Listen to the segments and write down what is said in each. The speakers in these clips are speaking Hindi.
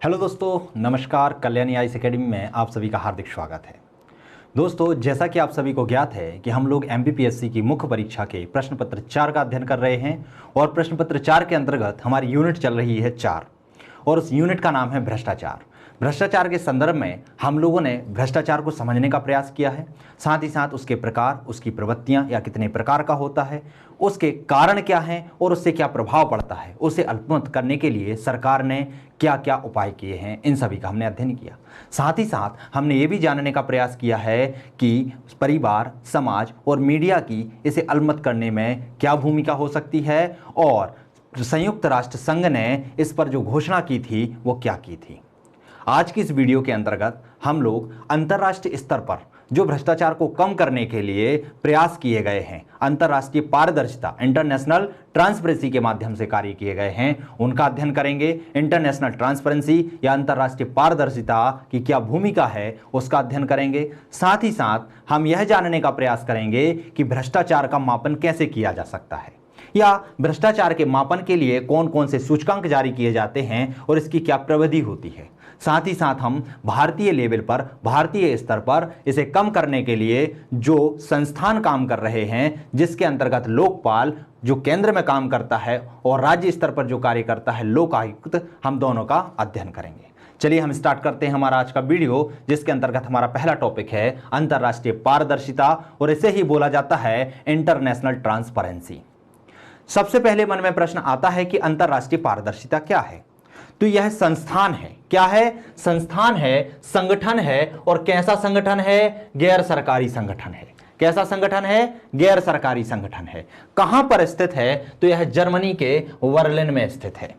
हेलो दोस्तों, नमस्कार। कल्याणी आईएएस एकेडमी में आप सभी का हार्दिक स्वागत है। दोस्तों, जैसा कि आप सभी को ज्ञात है कि हम लोग एमपीपीएससी की मुख्य परीक्षा के प्रश्न पत्र 4 का अध्ययन कर रहे हैं और प्रश्न पत्र 4 के अंतर्गत हमारी यूनिट चल रही है 4 और उस यूनिट का नाम है भ्रष्टाचार। भ्रष्टाचार के संदर्भ में हम लोगों ने भ्रष्टाचार को समझने का प्रयास किया है, साथ ही साथ उसके प्रकार, उसकी प्रवृत्तियां या कितने प्रकार का होता है, उसके कारण क्या हैं और उससे क्या प्रभाव पड़ता है, उसे अल्पमत करने के लिए सरकार ने क्या क्या उपाय किए हैं, इन सभी का हमने अध्ययन किया। साथ ही साथ हमने ये भी जानने का प्रयास किया है कि परिवार, समाज और मीडिया की इसे अल्पमत करने में क्या भूमिका हो सकती है और संयुक्त राष्ट्र संघ ने इस पर जो घोषणा की थी वो क्या की थी। आज की इस वीडियो के अंतर्गत हम लोग अंतर्राष्ट्रीय स्तर पर जो भ्रष्टाचार को कम करने के लिए प्रयास किए गए हैं, अंतर्राष्ट्रीय पारदर्शिता, इंटरनेशनल ट्रांसपेरेंसी के माध्यम से कार्य किए गए हैं, उनका अध्ययन करेंगे। इंटरनेशनल ट्रांसपेरेंसी या अंतर्राष्ट्रीय पारदर्शिता की क्या भूमिका है, उसका अध्ययन करेंगे। साथ ही साथ हम यह जानने का प्रयास करेंगे कि भ्रष्टाचार का मापन कैसे किया जा सकता है या भ्रष्टाचार के मापन के लिए कौन कौन से सूचकांक जारी किए जाते हैं और इसकी क्या प्रविधि होती है। साथ ही साथ हम भारतीय लेवल पर, भारतीय स्तर पर इसे कम करने के लिए जो संस्थान काम कर रहे हैं, जिसके अंतर्गत लोकपाल जो केंद्र में काम करता है और राज्य स्तर पर जो कार्य करता है लोक आयुक्त, हम दोनों का अध्ययन करेंगे। चलिए हम स्टार्ट करते हैं हमारा आज का वीडियो, जिसके अंतर्गत हमारा पहला टॉपिक है अंतर्राष्ट्रीय पारदर्शिता और इसे ही बोला जाता है इंटरनेशनल ट्रांसपेरेंसी। सबसे पहले मन में प्रश्न आता है कि अंतर्राष्ट्रीय पारदर्शिता क्या है। तो यह संस्थान है। क्या है? संस्थान है, संगठन है। और कैसा संगठन है? गैर सरकारी संगठन है। कैसा संगठन है? गैर सरकारी संगठन है। कहां पर स्थित है? तो यह जर्मनी के बर्लिन में स्थित है।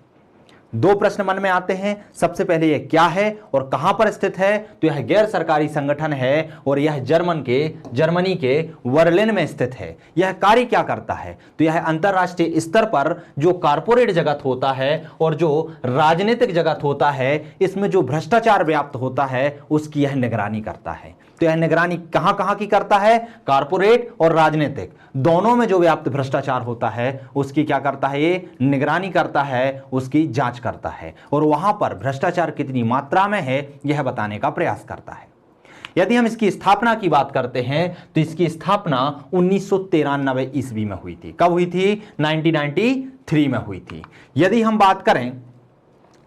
दो प्रश्न मन में आते हैं। सबसे पहले यह क्या है और कहां पर स्थित है? तो यह गैर सरकारी संगठन है और यह जर्मनी के बर्लिन में स्थित है। यह कार्य क्या करता है? तो यह अंतरराष्ट्रीय स्तर पर जो कारपोरेट जगत होता है और जो राजनीतिक जगत होता है, इसमें जो भ्रष्टाचार व्याप्त होता है उसकी यह निगरानी करता है। तो यह निगरानी कहां कहां की करता है? कारपोरेट और राजनीतिक दोनों में जो व्याप्त भ्रष्टाचार होता है उसकी क्या करता है? ये निगरानी करता है, उसकी जांच करता है और वहां पर भ्रष्टाचार कितनी मात्रा में है यह बताने का प्रयास करता है। यदि हम इसकी स्थापना की बात करते हैं तो इसकी स्थापना 1993 ईस्वी में हुई थी। कब हुई थी? 1993 में हुई थी। यदि हम बात करें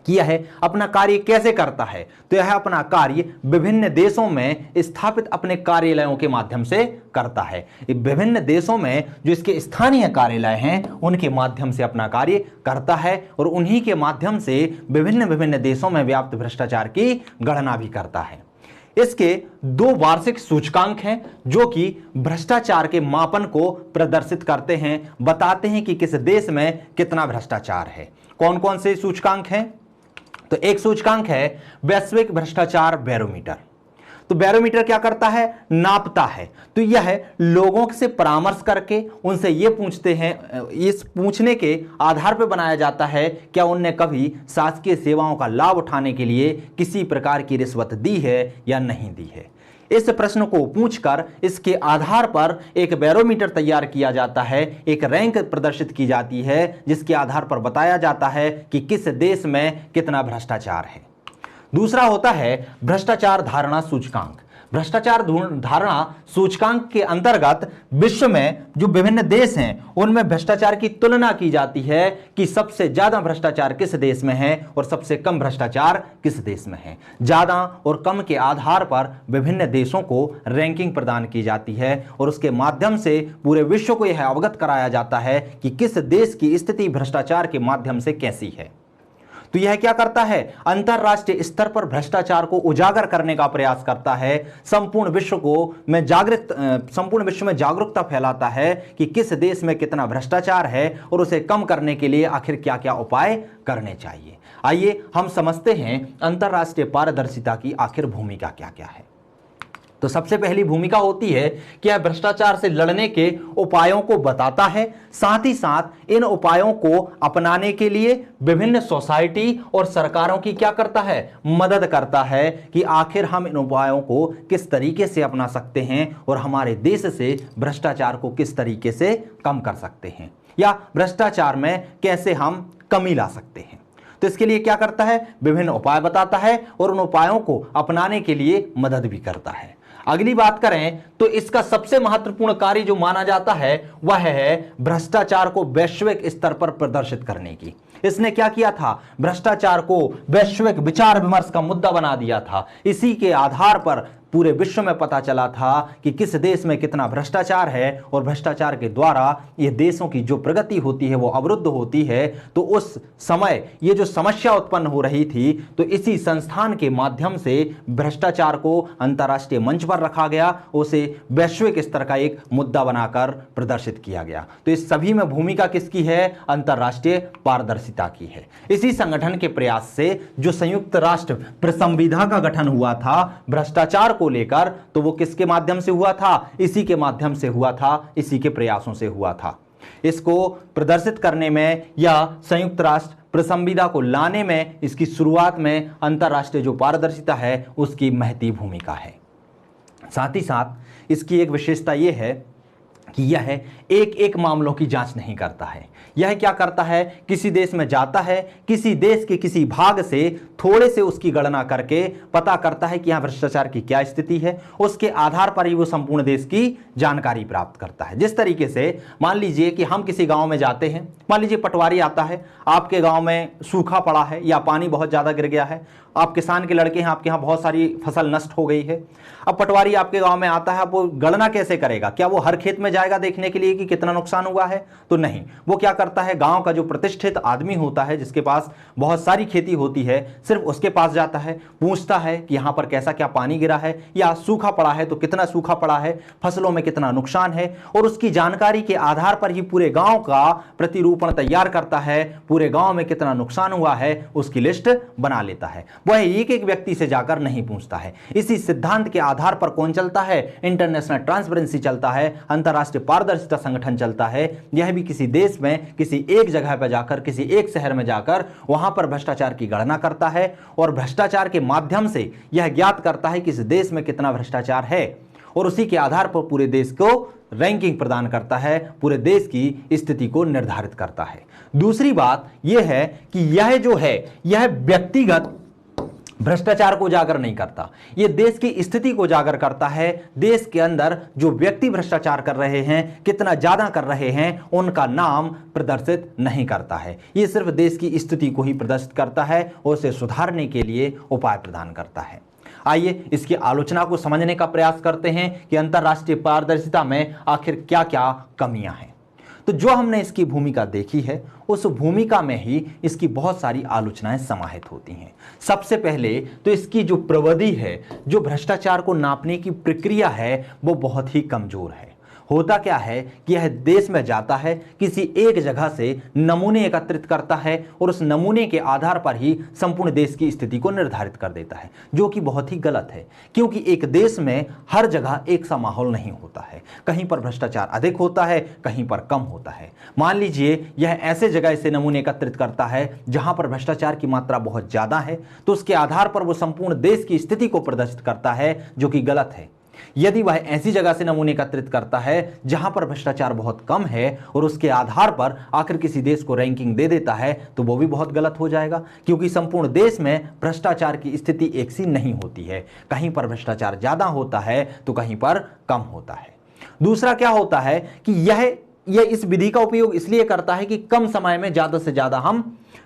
कि यह अपना कार्य कैसे करता है, तो यह अपना कार्य विभिन्न देशों में स्थापित अपने कार्यालयों के माध्यम से करता है। विभिन्न देशों में जो इसके स्थानीय कार्यालय हैं उनके माध्यम से अपना कार्य करता है और उन्हीं के माध्यम से विभिन्न देशों में व्याप्त भ्रष्टाचार की गणना भी करता है। इसके दो वार्षिक सूचकांक हैं जो कि भ्रष्टाचार के मापन को प्रदर्शित करते हैं, बताते हैं कि किस देश में कितना भ्रष्टाचार है। कौन कौन से सूचकांक हैं? तो एक सूचकांक है वैश्विक भ्रष्टाचार बैरोमीटर। तो बैरोमीटर क्या करता है? नापता है। तो यह लोगों से परामर्श करके उनसे ये पूछते हैं, इस पूछने के आधार पर बनाया जाता है क्या उनने कभी शासकीय सेवाओं का लाभ उठाने के लिए किसी प्रकार की रिश्वत दी है या नहीं दी है। इस प्रश्न को पूछकर इसके आधार पर एक बैरोमीटर तैयार किया जाता है, एक रैंक प्रदर्शित की जाती है जिसके आधार पर बताया जाता है कि किस देश में कितना भ्रष्टाचार है। दूसरा होता है भ्रष्टाचार धारणा सूचकांक। भ्रष्टाचार धारणा सूचकांक के अंतर्गत विश्व में जो विभिन्न देश हैं उनमें भ्रष्टाचार की तुलना की जाती है कि सबसे ज्यादा भ्रष्टाचार किस देश में है और सबसे कम भ्रष्टाचार किस देश में है। ज्यादा और कम के आधार पर विभिन्न देशों को रैंकिंग प्रदान की जाती है और उसके माध्यम से पूरे विश्व को यह अवगत कराया जाता है कि किस देश की स्थिति भ्रष्टाचार के माध्यम से कैसी है। तो यह क्या करता है? अंतरराष्ट्रीय स्तर पर भ्रष्टाचार को उजागर करने का प्रयास करता है, संपूर्ण विश्व में जागरूकता फैलाता है कि किस देश में कितना भ्रष्टाचार है और उसे कम करने के लिए आखिर क्या क्या उपाय करने चाहिए। आइए हम समझते हैं अंतरराष्ट्रीय पारदर्शिता की आखिर भूमिका क्या क्या है। तो सबसे पहली भूमिका होती है कि यह भ्रष्टाचार से लड़ने के उपायों को बताता है, साथ ही साथ इन उपायों को अपनाने के लिए विभिन्न सोसाइटी और सरकारों की क्या करता है? मदद करता है कि आखिर हम इन उपायों को किस तरीके से अपना सकते हैं और हमारे देश से भ्रष्टाचार को किस तरीके से कम कर सकते हैं या भ्रष्टाचार में कैसे हम कमी ला सकते हैं। तो इसके लिए क्या करता है, विभिन्न उपाय बताता है और उन उपायों को अपनाने के लिए मदद भी करता है। अगली बात करें तो इसका सबसे महत्वपूर्ण कार्य जो माना जाता है वह है भ्रष्टाचार को वैश्विक स्तर पर प्रदर्शित करने की। इसने क्या किया था, भ्रष्टाचार को वैश्विक विचार विमर्श का मुद्दा बना दिया था। इसी के आधार पर पूरे विश्व में पता चला था कि किस देश में कितना भ्रष्टाचार है और भ्रष्टाचार के द्वारा ये देशों की जो प्रगति होती है वो अवरुद्ध होती है। तो उस समय ये जो समस्या उत्पन्न हो रही थी, तो इसी संस्थान के माध्यम से भ्रष्टाचार को अंतर्राष्ट्रीय मंच पर रखा गया, उसे वैश्विक स्तर का एक मुद्दा बनाकर प्रदर्शित किया गया। तो इस सभी में भूमिका किसकी है, अंतर्राष्ट्रीय पारदर्शिता की है। इसी संगठन के प्रयास से जो संयुक्त राष्ट्र प्रसंविधा का गठन हुआ था भ्रष्टाचार को लेकर, तो वो किसके माध्यम से हुआ था, इसी के माध्यम से हुआ था, इसी के प्रयासों से हुआ था। इसको प्रदर्शित करने में या संयुक्त राष्ट्र प्रसंविधा को लाने में, इसकी शुरुआत में अंतर्राष्ट्रीय जो पारदर्शिता है उसकी महती भूमिका है। साथ ही साथ इसकी एक विशेषता यह है कि यह एक एक मामलों की जांच नहीं करता है। यह क्या करता है, किसी देश में जाता है, किसी देश के किसी भाग से थोड़े से उसकी गणना करके पता करता है कि यहाँ भ्रष्टाचार की क्या स्थिति है, उसके आधार पर ही वो संपूर्ण देश की जानकारी प्राप्त करता है। जिस तरीके से मान लीजिए कि हम किसी गांव में जाते हैं, मान लीजिए पटवारी आता है, आपके गांव में सूखा पड़ा है या पानी बहुत ज़्यादा गिर गया है, आप किसान के लड़के हैं, आपके यहाँ बहुत सारी फसल नष्ट हो गई है। अब पटवारी आपके गांव में आता है, अब वो गणना कैसे करेगा, क्या वो हर खेत में जाएगा देखने के लिए कि कितना नुकसान हुआ है, तो नहीं। वो क्या करता है, गांव का जो प्रतिष्ठित आदमी होता है जिसके पास बहुत सारी खेती होती है, सिर्फ उसके पास जाता है, पूछता है कि यहाँ पर कैसा क्या पानी गिरा है या सूखा पड़ा है तो कितना सूखा पड़ा है, फसलों में कितना नुकसान है, और उसकी जानकारी के आधार पर ही पूरे गांव का प्रतिरूपण तैयार करता है, पूरे गांव में कितना नुकसान हुआ है उसकी लिस्ट बना लेता है। वह एक एक व्यक्ति से जाकर नहीं पूछता है। इसी सिद्धांत के आधार पर कौन चलता है, इंटरनेशनल ट्रांसपेरेंसी चलता है, अंतर्राष्ट्रीय पारदर्शिता संगठन चलता है। यह भी किसी देश में किसी एक जगह पर जाकर, किसी एक शहर में जाकर वहां पर भ्रष्टाचार की गणना करता है और भ्रष्टाचार के माध्यम से यह ज्ञात करता है कि इस देश में कितना भ्रष्टाचार है और उसी के आधार पर पूरे देश को रैंकिंग प्रदान करता है, पूरे देश की स्थिति को निर्धारित करता है। दूसरी बात यह है कि यह जो है यह व्यक्तिगत भ्रष्टाचार को उजागर नहीं करता, यह देश की स्थिति को उजागर करता है। देश के अंदर जो व्यक्ति भ्रष्टाचार कर रहे हैं, कितना ज्यादा कर रहे हैं, उनका नाम प्रदर्शित नहीं करता है। यह सिर्फ देश की स्थिति को ही प्रदर्शित करता है और उसे सुधारने के लिए उपाय प्रदान करता है। आइए इसकी आलोचना को समझने का प्रयास करते हैं कि अंतर्राष्ट्रीय पारदर्शिता में आखिर क्या क्या कमियां हैं। तो जो हमने इसकी भूमिका देखी है, उस भूमिका में ही इसकी बहुत सारी आलोचनाएं समाहित होती हैं। सबसे पहले तो इसकी जो प्रविधि है, जो भ्रष्टाचार को नापने की प्रक्रिया है, वो बहुत ही कमजोर है। होता क्या है कि यह देश में जाता है, किसी एक जगह से नमूने एकत्रित करता है और उस नमूने के आधार पर ही संपूर्ण देश की स्थिति को निर्धारित कर देता है, जो कि बहुत ही गलत है। क्योंकि एक देश में हर जगह एक सा माहौल नहीं होता है, कहीं पर भ्रष्टाचार अधिक होता है, कहीं पर कम होता है। मान लीजिए यह ऐसे जगह से नमूने एकत्रित करता है जहां पर भ्रष्टाचार की मात्रा बहुत ज्यादा है, तो उसके आधार पर वो संपूर्ण देश की स्थिति को प्रदर्शित करता है, जो कि गलत है। यदि वह ऐसी जगह से नमूने एकत्रित करता है जहां पर भ्रष्टाचार बहुत कम है और उसके आधार पर आखिर किसी देश को रैंकिंग दे देता है, तो वो भी बहुत गलत हो जाएगा। क्योंकि संपूर्ण देश में भ्रष्टाचार की स्थिति एक सी नहीं होती है, कहीं पर भ्रष्टाचार ज्यादा होता है तो कहीं पर कम होता है। दूसरा क्या होता है कि यह इस विधि का उपयोग इसलिए करता है कि कम समय में ज्यादा से ज्यादा हम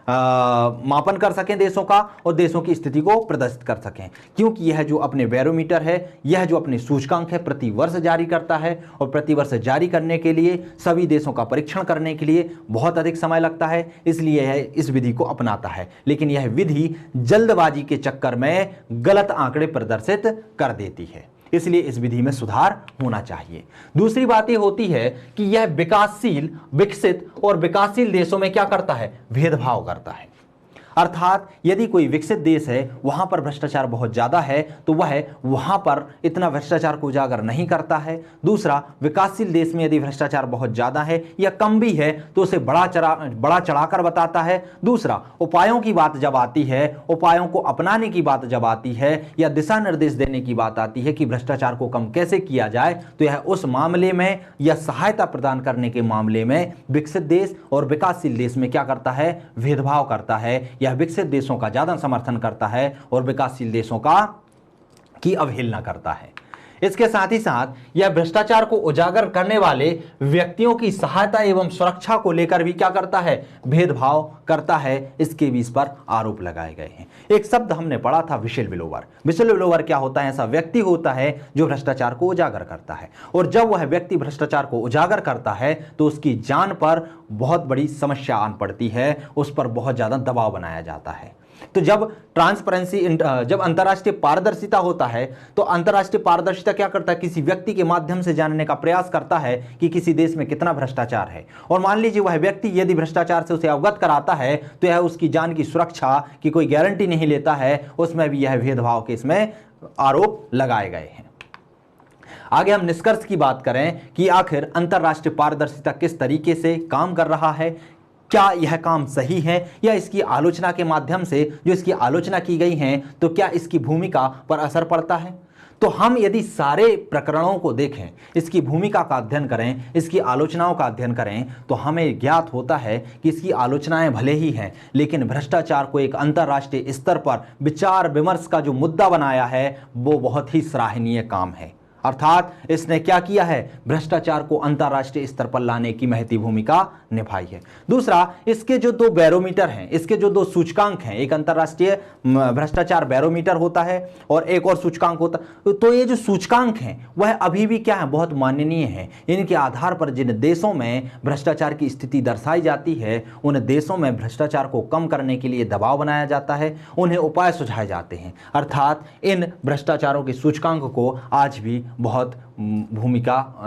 मापन कर सकें देशों का और देशों की स्थिति को प्रदर्शित कर सकें। क्योंकि यह जो अपने बैरोमीटर है, यह जो अपने सूचकांक है, प्रति वर्ष जारी करता है और प्रति वर्ष जारी करने के लिए सभी देशों का परीक्षण करने के लिए बहुत अधिक समय लगता है, इसलिए यह इस विधि को अपनाता है। लेकिन यह विधि जल्दबाजी के चक्कर में गलत आंकड़े प्रदर्शित कर देती है, इसलिए इस विधि में सुधार होना चाहिए। दूसरी बात यह होती है कि यह विकासशील, विकसित और विकासशील देशों में क्या करता है, भेदभाव करता है। अर्थात यदि कोई विकसित देश है, वहां पर भ्रष्टाचार बहुत ज्यादा है, तो वह वहां पर इतना भ्रष्टाचार को उजागर नहीं करता है। दूसरा, विकासशील देश में यदि भ्रष्टाचार बहुत ज्यादा है या कम भी है तो उसे बड़ा चढ़ाकर बताता है। दूसरा, उपायों की बात जब आती है, उपायों को अपनाने की बात जब आती है या दिशा निर्देश देने की बात आती है कि भ्रष्टाचार को कम कैसे किया जाए, तो यह उस मामले में या सहायता प्रदान करने के मामले में विकसित देश और विकासशील देश में क्या करता है, भेदभाव करता है यह विकसित देशों का ज़्यादा समर्थन करता है और विकासशील देशों की अवहेलना करता है। इसके साथ ही साथ यह भ्रष्टाचार को उजागर करने वाले व्यक्तियों की सहायता एवं सुरक्षा को लेकर भी क्या करता है, भेदभाव करता है। इसके भी इस पर आरोप लगाए गए हैं। एक शब्द हमने पढ़ा था, विशिल ब्लोवर। विशिल ब्लोवर क्या होता है? ऐसा व्यक्ति होता है जो भ्रष्टाचार को उजागर करता है, और जब वह व्यक्ति भ्रष्टाचार को उजागर करता है तो उसकी जान पर बहुत बड़ी समस्या आन पड़ती है, उस पर बहुत ज्यादा दबाव बनाया जाता है। तो जब जब अंतर्राष्ट्रीय पारदर्शिता होता है तो अंतर्राष्ट्रीय पारदर्शिता क्या करता है, किसी व्यक्ति के माध्यम से जानने का प्रयास करता है कि किसी देश में कितना भ्रष्टाचार है, और मान लीजिए वह व्यक्ति यदि भ्रष्टाचार से उसे अवगत कराता है तो यह उसकी जान की सुरक्षा की कोई गारंटी नहीं लेता है। उसमें भी यह भेदभाव के इसमें आरोप लगाए गए हैं। आगे हम निष्कर्ष की बात करें कि आखिर अंतर्राष्ट्रीय पारदर्शिता किस तरीके से काम कर रहा है, क्या यह काम सही है, या इसकी आलोचना के माध्यम से जो इसकी आलोचना की गई है तो क्या इसकी भूमिका पर असर पड़ता है। तो हम यदि सारे प्रकरणों को देखें, इसकी भूमिका का अध्ययन करें, इसकी आलोचनाओं का अध्ययन करें, तो हमें ज्ञात होता है कि इसकी आलोचनाएं भले ही हैं, लेकिन भ्रष्टाचार को एक अंतर्राष्ट्रीय स्तर पर विचार विमर्श का जो मुद्दा बनाया है वो बहुत ही सराहनीय काम है। अर्थात इसने क्या किया है, भ्रष्टाचार को अंतर्राष्ट्रीय स्तर पर लाने की महती भूमिका निभाई है। दूसरा, इसके जो दो बैरोमीटर हैं, इसके जो दो सूचकांक हैं, एक अंतर्राष्ट्रीय भ्रष्टाचार बैरोमीटर होता है और एक और सूचकांक होता है। तो ये जो सूचकांक हैं वह अभी भी क्या है, बहुत माननीय है। इनके आधार पर जिन देशों में भ्रष्टाचार की स्थिति दर्शाई जाती है उन देशों में भ्रष्टाचार को कम करने के लिए दबाव बनाया जाता है, उन्हें उपाय सुझाए जाते हैं। अर्थात इन भ्रष्टाचारों के सूचकांक को आज भी बहुत भूमिका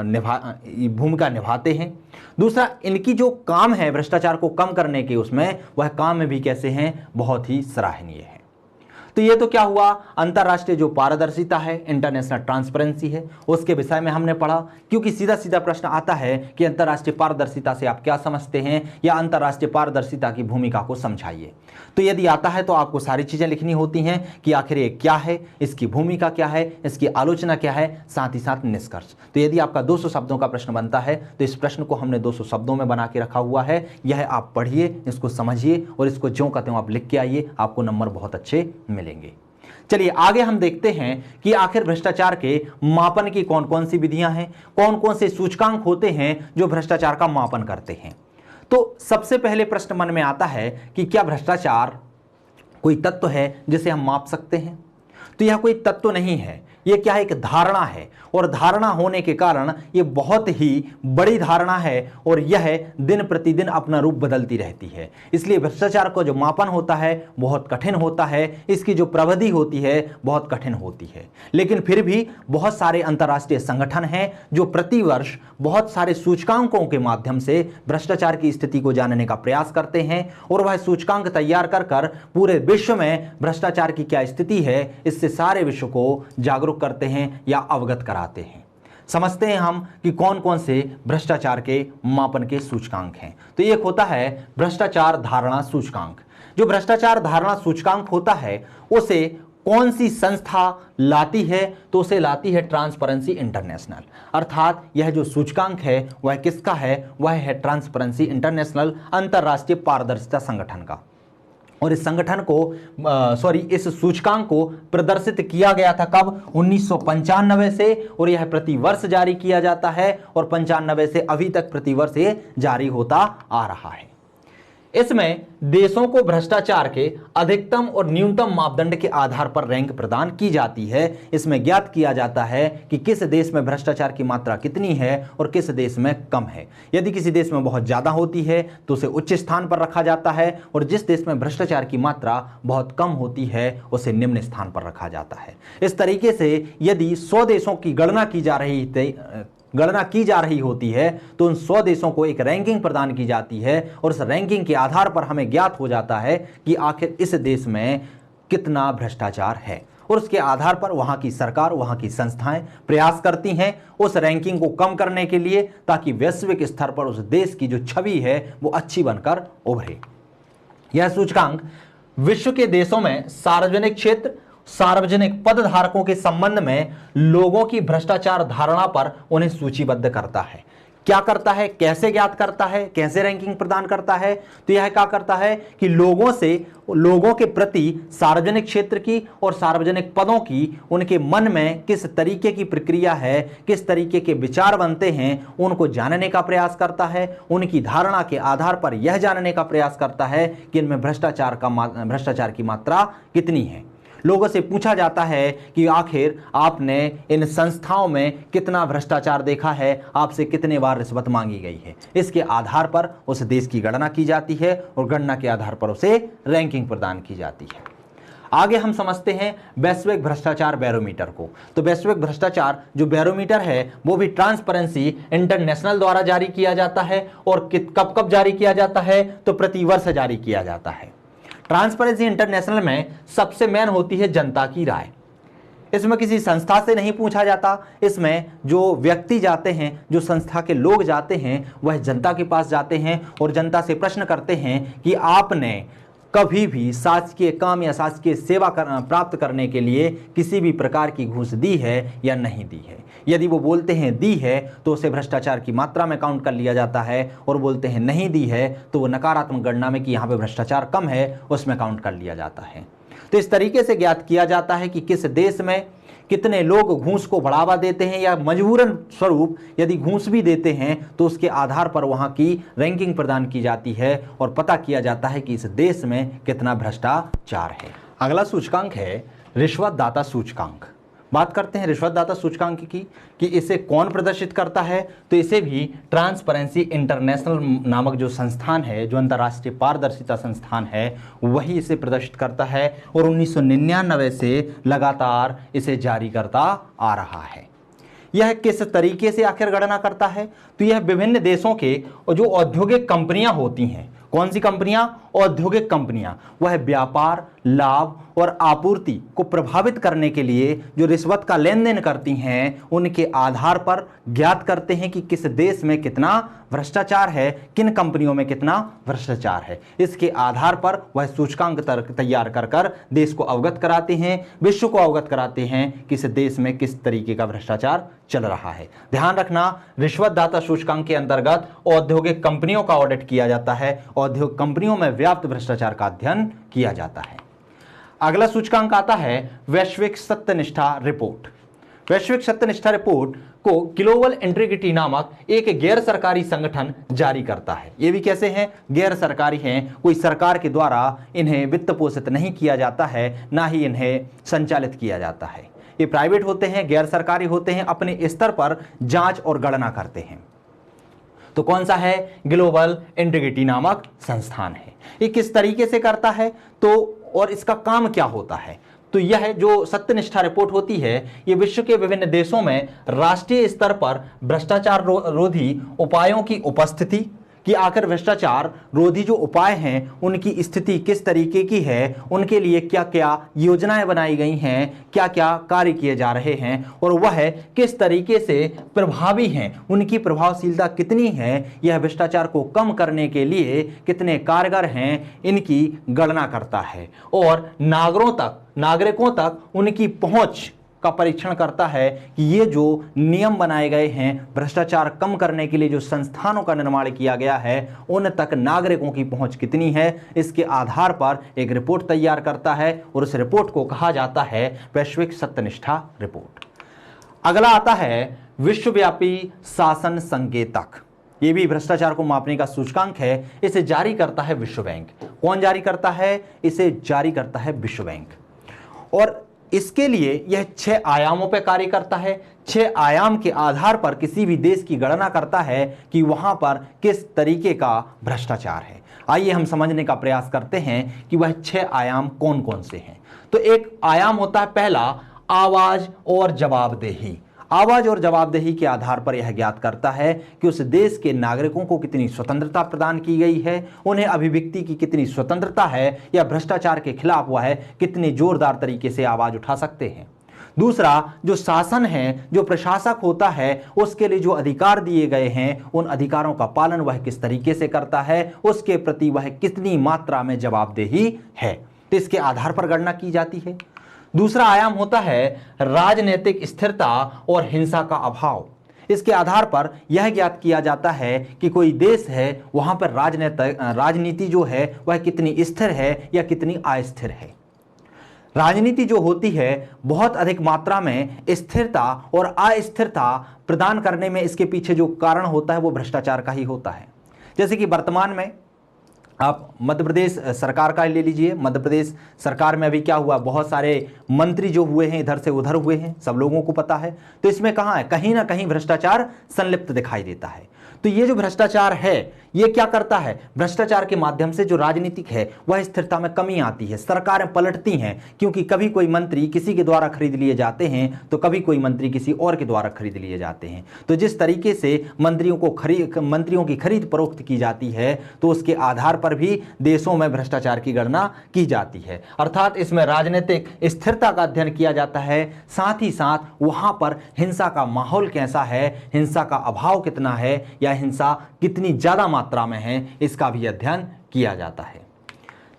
निभाते हैं। दूसरा, इनकी जो काम है भ्रष्टाचार को कम करने के, उसमें वह काम में भी कैसे हैं, बहुत ही सराहनीय है। तो ये तो क्या हुआ, अंतर्राष्ट्रीय जो पारदर्शिता है, इंटरनेशनल ट्रांसपेरेंसी है, उसके विषय में हमने पढ़ा। क्योंकि सीधा सीधा प्रश्न आता है कि अंतर्राष्ट्रीय पारदर्शिता से आप क्या समझते हैं, या अंतर्राष्ट्रीय पारदर्शिता की भूमिका को समझाइए। तो यदि आता है तो आपको सारी चीजें लिखनी होती हैं कि आखिर ये क्या है, इसकी भूमिका क्या है, इसकी आलोचना क्या है, साथ ही साथ निष्कर्ष। तो यदि आपका 200 शब्दों का प्रश्न बनता है तो इस प्रश्न को हमने 200 शब्दों में बना के रखा हुआ है। यह आप पढ़िए, इसको समझिए और इसको ज्यों का त्यों आप लिख के आइए, आपको नंबर बहुत अच्छे मिलेंगे। चलिए आगे हम देखते हैं कि आखिर भ्रष्टाचार के मापन की कौन कौन सी विधियां हैं, कौन कौन से सूचकांक होते हैं जो भ्रष्टाचार का मापन करते हैं। तो सबसे पहले प्रश्न मन में आता है कि क्या भ्रष्टाचार कोई तत्व है जिसे हम माप सकते हैं। तो यह कोई तत्व नहीं है, यह क्या है, एक धारणा है, और धारणा होने के कारण यह बहुत ही बड़ी धारणा है और यह दिन प्रतिदिन अपना रूप बदलती रहती है। इसलिए भ्रष्टाचार का जो मापन होता है बहुत कठिन होता है, इसकी जो प्रविधि होती है बहुत कठिन होती है। लेकिन फिर भी बहुत सारे अंतर्राष्ट्रीय संगठन हैं जो प्रतिवर्ष बहुत सारे सूचकांकों के माध्यम से भ्रष्टाचार की स्थिति को जानने का प्रयास करते हैं, और वह सूचकांक तैयार कर पूरे विश्व में भ्रष्टाचार की क्या स्थिति है इससे सारे विश्व को जागरूक करते हैं या अवगत कराते हैं। समझते हैं हम कि कौन कौन से भ्रष्टाचार के मापन के सूचकांक हैं। तो एक होता है भ्रष्टाचार धारणा सूचकांक। जो भ्रष्टाचार धारणा सूचकांक होता है उसे कौन सी संस्था लाती है, तो उसे लाती है ट्रांसपेरेंसी इंटरनेशनल। अर्थात यह जो सूचकांक है वह किसका है, वह है ट्रांसपेरेंसी इंटरनेशनल, अंतर्राष्ट्रीय पारदर्शिता संगठन का। और इस संगठन को इस सूचकांक को प्रदर्शित किया गया था कब, 1995 से, और यह प्रतिवर्ष जारी किया जाता है, और 95 से अभी तक प्रतिवर्ष ये जारी होता आ रहा है। इसमें देशों को भ्रष्टाचार के अधिकतम और न्यूनतम मापदंड के आधार पर रैंक प्रदान की जाती है। इसमें ज्ञात किया जाता है कि किस देश में भ्रष्टाचार की मात्रा कितनी है और किस देश में कम है। यदि किसी देश में बहुत ज्यादा होती है तो उसे उच्च स्थान पर रखा जाता है, और जिस देश में भ्रष्टाचार की मात्रा बहुत कम होती है उसे निम्न स्थान पर रखा जाता है। इस तरीके से यदि 100 देशों की गणना की जा रही होती है तो उन 100 देशों को एक रैंकिंग प्रदान की जाती है, और उस रैंकिंग के आधार पर हमें ज्ञात हो जाता है कि आखिर इस देश में कितना भ्रष्टाचार है, और उसके आधार पर वहां की सरकार, वहां की संस्थाएं प्रयास करती हैं उस रैंकिंग को कम करने के लिए, ताकि वैश्विक स्तर पर उस देश की जो छवि है वो अच्छी बनकर उभरे। यह सूचकांक विश्व के देशों में सार्वजनिक क्षेत्र, सार्वजनिक पद धारकों के संबंध में लोगों की भ्रष्टाचार धारणा पर उन्हें सूचीबद्ध करता है। क्या करता है, कैसे ज्ञात करता है, कैसे रैंकिंग प्रदान करता है? तो यह क्या करता है कि लोगों के प्रति सार्वजनिक क्षेत्र की और सार्वजनिक पदों की उनके मन में किस तरीके की प्रक्रिया है, किस तरीके के विचार बनते हैं, उनको जानने का प्रयास करता है। उनकी धारणा के आधार पर यह जानने का प्रयास करता है कि इनमें भ्रष्टाचार की मात्रा कितनी है। लोगों से पूछा जाता है कि आखिर आपने इन संस्थाओं में कितना भ्रष्टाचार देखा है, आपसे कितने बार रिश्वत मांगी गई है। इसके आधार पर उस देश की गणना की जाती है और गणना के आधार पर उसे रैंकिंग प्रदान की जाती है। आगे हम समझते हैं वैश्विक भ्रष्टाचार बैरोमीटर को। तो वैश्विक भ्रष्टाचार जो बैरोमीटर है वो भी ट्रांसपेरेंसी इंटरनेशनल द्वारा जारी किया जाता है। और कब कब जारी किया जाता है? तो प्रतिवर्ष जारी किया जाता है। ट्रांसपेरेंसी इंटरनेशनल में सबसे मेन होती है जनता की राय। इसमें किसी संस्था से नहीं पूछा जाता, इसमें जो व्यक्ति जाते हैं, जो संस्था के लोग जाते हैं, वह जनता के पास जाते हैं और जनता से प्रश्न करते हैं कि आपने कभी भी शासकीय काम या शासकीय सेवा प्राप्त करने के लिए किसी भी प्रकार की घूस दी है या नहीं दी है। यदि वो बोलते हैं दी है तो उसे भ्रष्टाचार की मात्रा में काउंट कर लिया जाता है, और बोलते हैं नहीं दी है तो वो नकारात्मक गणना में कि यहाँ पे भ्रष्टाचार कम है उसमें काउंट कर लिया जाता है। तो इस तरीके से ज्ञात किया जाता है कि किस देश में कितने लोग घूस को बढ़ावा देते हैं, या मजबूरन स्वरूप यदि घूस भी देते हैं तो उसके आधार पर वहां की रैंकिंग प्रदान की जाती है और पता किया जाता है कि इस देश में कितना भ्रष्टाचार है। अगला सूचकांक है रिश्वतदाता सूचकांक। बात करते हैं रिश्वतदाता सूचकांक की कि इसे कौन प्रदर्शित करता है। तो इसे भी ट्रांसपेरेंसी इंटरनेशनल नामक जो संस्थान है, जो अंतर्राष्ट्रीय पारदर्शिता संस्थान है, वही इसे प्रदर्शित करता है और 1999 से लगातार इसे जारी करता आ रहा है। यह किस तरीके से आखिर गणना करता है? तो यह विभिन्न देशों के जो औद्योगिक कंपनियां होती हैं, कौन सी कंपनियां? औद्योगिक कंपनियां। वह व्यापार, लाभ और आपूर्ति को प्रभावित करने के लिए जो रिश्वत का लेन देन करती हैं, उनके आधार पर ज्ञात करते हैं कि किस देश में कितना भ्रष्टाचार है, किन कंपनियों में कितना भ्रष्टाचार है। इसके आधार पर वह सूचकांक तैयार कर कर देश को अवगत कराते हैं, विश्व को अवगत कराते हैं कि इस देश में किस तरीके का भ्रष्टाचार चल रहा है। ध्यान रखना, रिश्वतदाता सूचकांक के अंतर्गत औद्योगिक कंपनियों का ऑडिट किया जाता है, औद्योगिक कंपनियों में व्याप्त भ्रष्टाचार का अध्ययन किया जाता है। अगला सूचकांक आता है वैश्विक सत्यनिष्ठा रिपोर्ट। वैश्विक सत्यनिष्ठा रिपोर्ट को ग्लोबल इंटीग्रिटी नामक एक गैर सरकारी संगठन जारी करता है। ये भी कैसे हैं? गैर सरकारी हैं, कोई सरकार के द्वारा इन्हें वित्त पोषित नहीं किया जाता है, ना ही इन्हें संचालित किया जाता है। ये प्राइवेट होते हैं, गैर सरकारी होते हैं, अपने स्तर पर जांच और गणना करते हैं। तो कौन सा है? ग्लोबल इंटीग्रिटी नामक संस्थान है। ये किस तरीके से करता है तो और इसका काम क्या होता है? तो यह जो सत्यनिष्ठा रिपोर्ट होती है, ये विश्व के विभिन्न देशों में राष्ट्रीय स्तर पर भ्रष्टाचार रोधी उपायों की उपस्थिति, कि आखिर भ्रष्टाचार रोधी जो उपाय हैं उनकी स्थिति किस तरीके की है, उनके लिए क्या क्या योजनाएं बनाई गई हैं, क्या क्या कार्य किए जा रहे हैं और वह किस तरीके से प्रभावी हैं, उनकी प्रभावशीलता कितनी है, यह भ्रष्टाचार को कम करने के लिए कितने कारगर हैं, इनकी गणना करता है। और नागरिकों तक उनकी पहुंच का परीक्षण करता है कि ये जो नियम बनाए गए हैं, भ्रष्टाचार कम करने के लिए जो संस्थानों का निर्माण किया गया है, उन तक नागरिकों की पहुंच कितनी है। इसके आधार पर एक रिपोर्ट तैयार करता है और उस रिपोर्ट को कहा जाता है वैश्विक सत्यनिष्ठा रिपोर्ट। अगला आता है विश्वव्यापी शासन संकेतक। ये भी भ्रष्टाचार को मापने का सूचकांक है। इसे जारी करता है विश्व बैंक। कौन जारी करता है? इसे जारी करता है विश्व बैंक। और इसके लिए यह 6 आयामों पर कार्य करता है। 6 आयाम के आधार पर किसी भी देश की गणना करता है कि वहां पर किस तरीके का भ्रष्टाचार है। आइए हम समझने का प्रयास करते हैं कि वह 6 आयाम कौन कौन से हैं। तो एक आयाम होता है पहला, आवाज और जवाबदेही। आवाज और जवाबदेही के आधार पर यह ज्ञात करता है कि उस देश के नागरिकों को कितनी स्वतंत्रता प्रदान की गई है, उन्हें अभिव्यक्ति की कितनी स्वतंत्रता है, या भ्रष्टाचार के खिलाफ वह कितनी जोरदार तरीके से आवाज उठा सकते हैं। दूसरा, जो शासन है, जो प्रशासक होता है, उसके लिए जो अधिकार दिए गए हैं, उन अधिकारों का पालन वह किस तरीके से करता है, उसके प्रति वह कितनी मात्रा में जवाबदेही है, तो इसके आधार पर गणना की जाती है। दूसरा आयाम होता है राजनीतिक स्थिरता और हिंसा का अभाव। इसके आधार पर यह ज्ञात किया जाता है कि कोई देश है वहां पर राजनीति जो है वह कितनी स्थिर है या कितनी अस्थिर है। राजनीति जो होती है बहुत अधिक मात्रा में स्थिरता और अस्थिरता प्रदान करने में इसके पीछे जो कारण होता है वो भ्रष्टाचार का ही होता है। जैसे कि वर्तमान में आप मध्य प्रदेश सरकार का ले लीजिए। मध्य प्रदेश सरकार में अभी क्या हुआ, बहुत सारे मंत्री जो हुए हैं इधर से उधर हुए हैं, सब लोगों को पता है। तो इसमें कहाँ है, कहीं ना कहीं भ्रष्टाचार संलिप्त दिखाई देता है। तो ये जो भ्रष्टाचार है ये क्या करता है, भ्रष्टाचार के माध्यम से जो राजनीतिक है वह स्थिरता में कमी आती है, सरकारें पलटती हैं, क्योंकि कभी कोई मंत्री किसी के द्वारा खरीद लिए जाते हैं तो कभी कोई मंत्री किसी और के द्वारा खरीद लिए जाते हैं। तो जिस तरीके से मंत्रियों की खरीद फरोख्त की जाती है तो उसके आधार पर भी देशों में भ्रष्टाचार की गणना की जाती है। अर्थात इसमें राजनीतिक स्थिरता का अध्ययन किया जाता है, साथ ही साथ वहां पर हिंसा का माहौल कैसा है, हिंसा का अभाव कितना है या हिंसा कितनी ज्यादा मात्रा में है, इसका भी अध्ययन किया जाता है।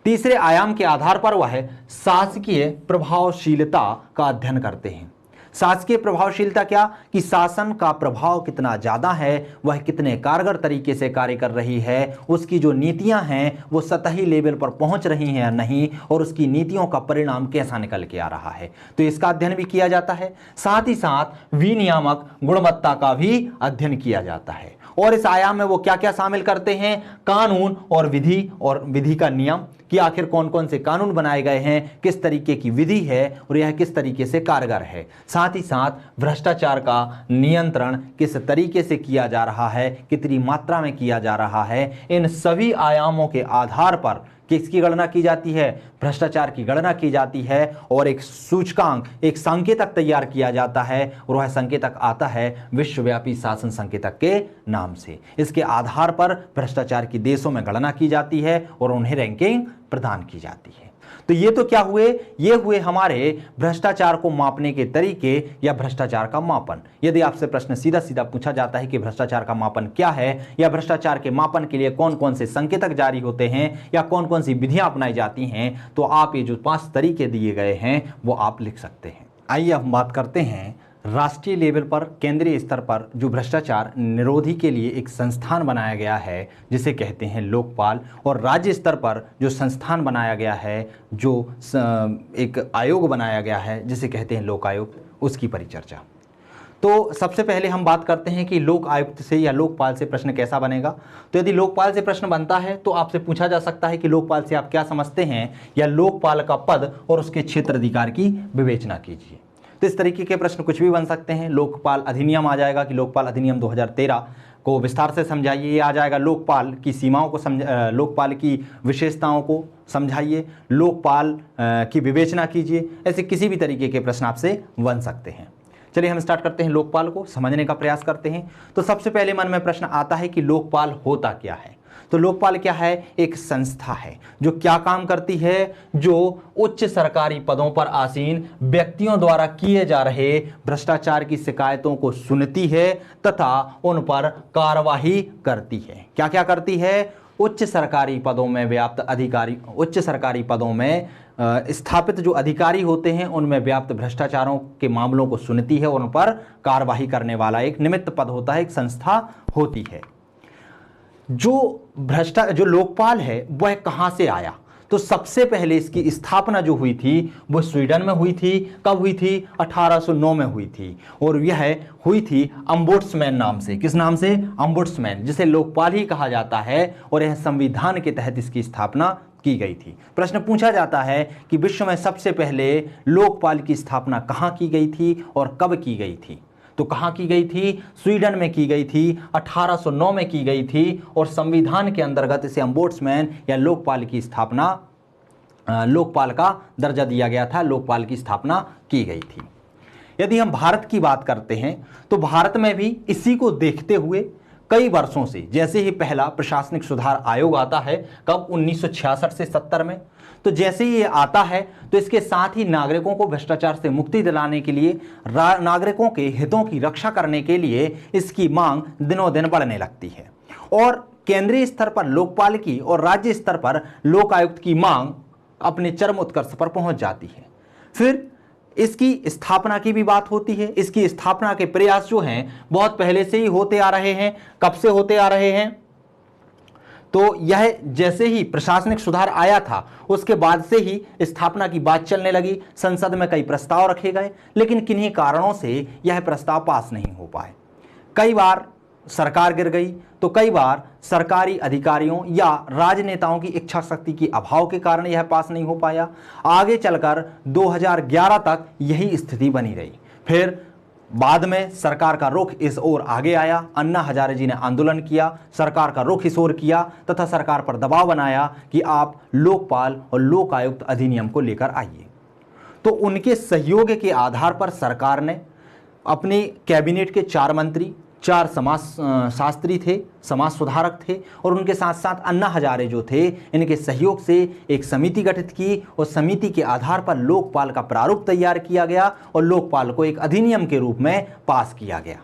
तीसरे आयाम के आधार पर वह शासकीय प्रभावशीलता का अध्ययन करते हैं। शासकीय प्रभावशीलता क्या, कि शासन का प्रभाव कितना ज्यादा है, वह कितने कारगर तरीके से कार्य कर रही है, उसकी जो नीतियां हैं वो सतही लेवल पर पहुंच रही हैं या नहीं, और उसकी नीतियों का परिणाम कैसा निकल के आ रहा है, तो इसका अध्ययन भी किया जाता है। साथ ही साथ विनियामक गुणवत्ता का भी अध्ययन किया जाता है। और इस आयाम में वो क्या क्या शामिल करते हैं, कानून और विधि का नियम, कि आखिर कौन कौन से कानून बनाए गए हैं, किस तरीके की विधि है और यह किस तरीके से कारगर है। साथ ही साथ भ्रष्टाचार का नियंत्रण किस तरीके से किया जा रहा है, कितनी मात्रा में किया जा रहा है। इन सभी आयामों के आधार पर किसकी गणना की जाती है, भ्रष्टाचार की गणना की जाती है, और एक सूचकांक, एक संकेतक तैयार किया जाता है, और वह संकेतक आता है विश्वव्यापी शासन संकेतक के नाम से। इसके आधार पर भ्रष्टाचार की देशों में गणना की जाती है और उन्हें रैंकिंग प्रदान की जाती है। तो ये तो क्या हुए, ये हुए हमारे भ्रष्टाचार को मापने के तरीके या भ्रष्टाचार का मापन। यदि आपसे प्रश्न सीधा सीधा पूछा जाता है कि भ्रष्टाचार का मापन क्या है, या भ्रष्टाचार के मापन के लिए कौन कौन से संकेतक जारी होते हैं या कौन कौन सी विधियां अपनाई जाती हैं, तो आप ये जो 5 तरीके दिए गए हैं वो आप लिख सकते हैं। आइए हम बात करते हैं राष्ट्रीय लेवल पर, केंद्रीय स्तर पर जो भ्रष्टाचार निरोधी के लिए एक संस्थान बनाया गया है जिसे कहते हैं लोकपाल, और राज्य स्तर पर जो संस्थान बनाया गया है, जो एक आयोग बनाया गया है जिसे कहते हैं लोक आयोग, उसकी परिचर्चा। तो सबसे पहले हम बात करते हैं कि लोक आयुक्त से या लोकपाल से प्रश्न कैसा बनेगा। तो यदि लोकपाल से प्रश्न बनता है तो आपसे पूछा जा सकता है कि लोकपाल से आप क्या समझते हैं, या लोकपाल का पद और उसके क्षेत्र अधिकार की विवेचना कीजिए। तो इस तरीके के प्रश्न कुछ भी बन सकते हैं। लोकपाल अधिनियम आ जाएगा कि लोकपाल अधिनियम 2013 को विस्तार से समझाइए। ये आ जाएगा लोकपाल की सीमाओं को लोकपाल की विशेषताओं को समझाइए, लोकपाल की विवेचना कीजिए। ऐसे किसी भी तरीके के प्रश्न आपसे बन सकते हैं। चलिए हम स्टार्ट करते हैं, लोकपाल को समझने का प्रयास करते हैं। तो सबसे पहले मन में प्रश्न आता है कि लोकपाल होता क्या है। तो लोकपाल क्या है, एक संस्था है जो क्या काम करती है, जो उच्च सरकारी पदों पर आसीन व्यक्तियों द्वारा किए जा रहे भ्रष्टाचार की शिकायतों को सुनती है तथा उन पर कार्यवाही करती है। क्या क्या करती है, उच्च सरकारी पदों में व्याप्त अधिकारी, उच्च सरकारी पदों में स्थापित जो अधिकारी होते हैं उनमें व्याप्त भ्रष्टाचारों के मामलों को सुनती है और उन पर कार्यवाही करने वाला एक निमित्त पद होता है, एक संस्था होती है। जो लोकपाल है वह कहां से आया, तो सबसे पहले इसकी स्थापना जो हुई थी वो स्वीडन में हुई थी। कब हुई थी, 1809 में हुई थी, और यह हुई थी अम्बुड्समैन नाम से। किस नाम से, अम्बुड्समैन, जिसे लोकपाल ही कहा जाता है, और यह संविधान के तहत इसकी स्थापना की गई थी। प्रश्न पूछा जाता है कि विश्व में सबसे पहले लोकपाल की स्थापना कहां की गई थी और कब की गई थी। तो कहां की गई थी, स्वीडन में की गई थी, 1809 में की गई थी, और संविधान के अंतर्गत इसे अम्बुड्समैन या लोकपाल की स्थापना, लोकपाल का दर्जा दिया गया था, लोकपाल की स्थापना की गई थी। यदि हम भारत की बात करते हैं तो भारत में भी इसी को देखते हुए कई वर्षों से, जैसे ही पहला प्रशासनिक सुधार आयोग आता है, कब, 1966 से 70 में, तो जैसे ही ये आता है तो इसके साथ ही नागरिकों को भ्रष्टाचार से मुक्ति दिलाने के लिए, नागरिकों के हितों की रक्षा करने के लिए इसकी मांग दिनों दिन बढ़ने लगती है, और केंद्रीय स्तर पर लोकपाल की और राज्य स्तर पर लोक आयुक्त की मांग अपने चरम उत्कर्ष पर पहुंच जाती है। फिर इसकी स्थापना की भी बात होती है। इसकी स्थापना के प्रयास जो हैं बहुत पहले से ही होते आ रहे हैं। कब से होते आ रहे हैं? तो यह जैसे ही प्रशासनिक सुधार आया था उसके बाद से ही स्थापना की बात चलने लगी। संसद में कई प्रस्ताव रखे गए, लेकिन किन्हीं कारणों से यह प्रस्ताव पास नहीं हो पाए। कई बार सरकार गिर गई, तो कई बार सरकारी अधिकारियों या राजनेताओं की इच्छा शक्ति की अभाव के कारण यह पास नहीं हो पाया। आगे चलकर 2011 तक यही स्थिति बनी रही। फिर बाद में सरकार का रुख इस ओर आगे आया। अन्ना हजारे जी ने आंदोलन किया, सरकार का रुख इस ओर किया तथा सरकार पर दबाव बनाया कि आप लोकपाल और लोक आयुक्त अधिनियम को लेकर आइए। तो उनके सहयोग के आधार पर सरकार ने अपने कैबिनेट के 4 मंत्री, 4 समाज शास्त्री थे, समाज सुधारक थे, और उनके साथ साथ अन्ना हजारे जो थे, इनके सहयोग से एक समिति गठित की और समिति के आधार पर लोकपाल का प्रारूप तैयार किया गया और लोकपाल को एक अधिनियम के रूप में पास किया गया।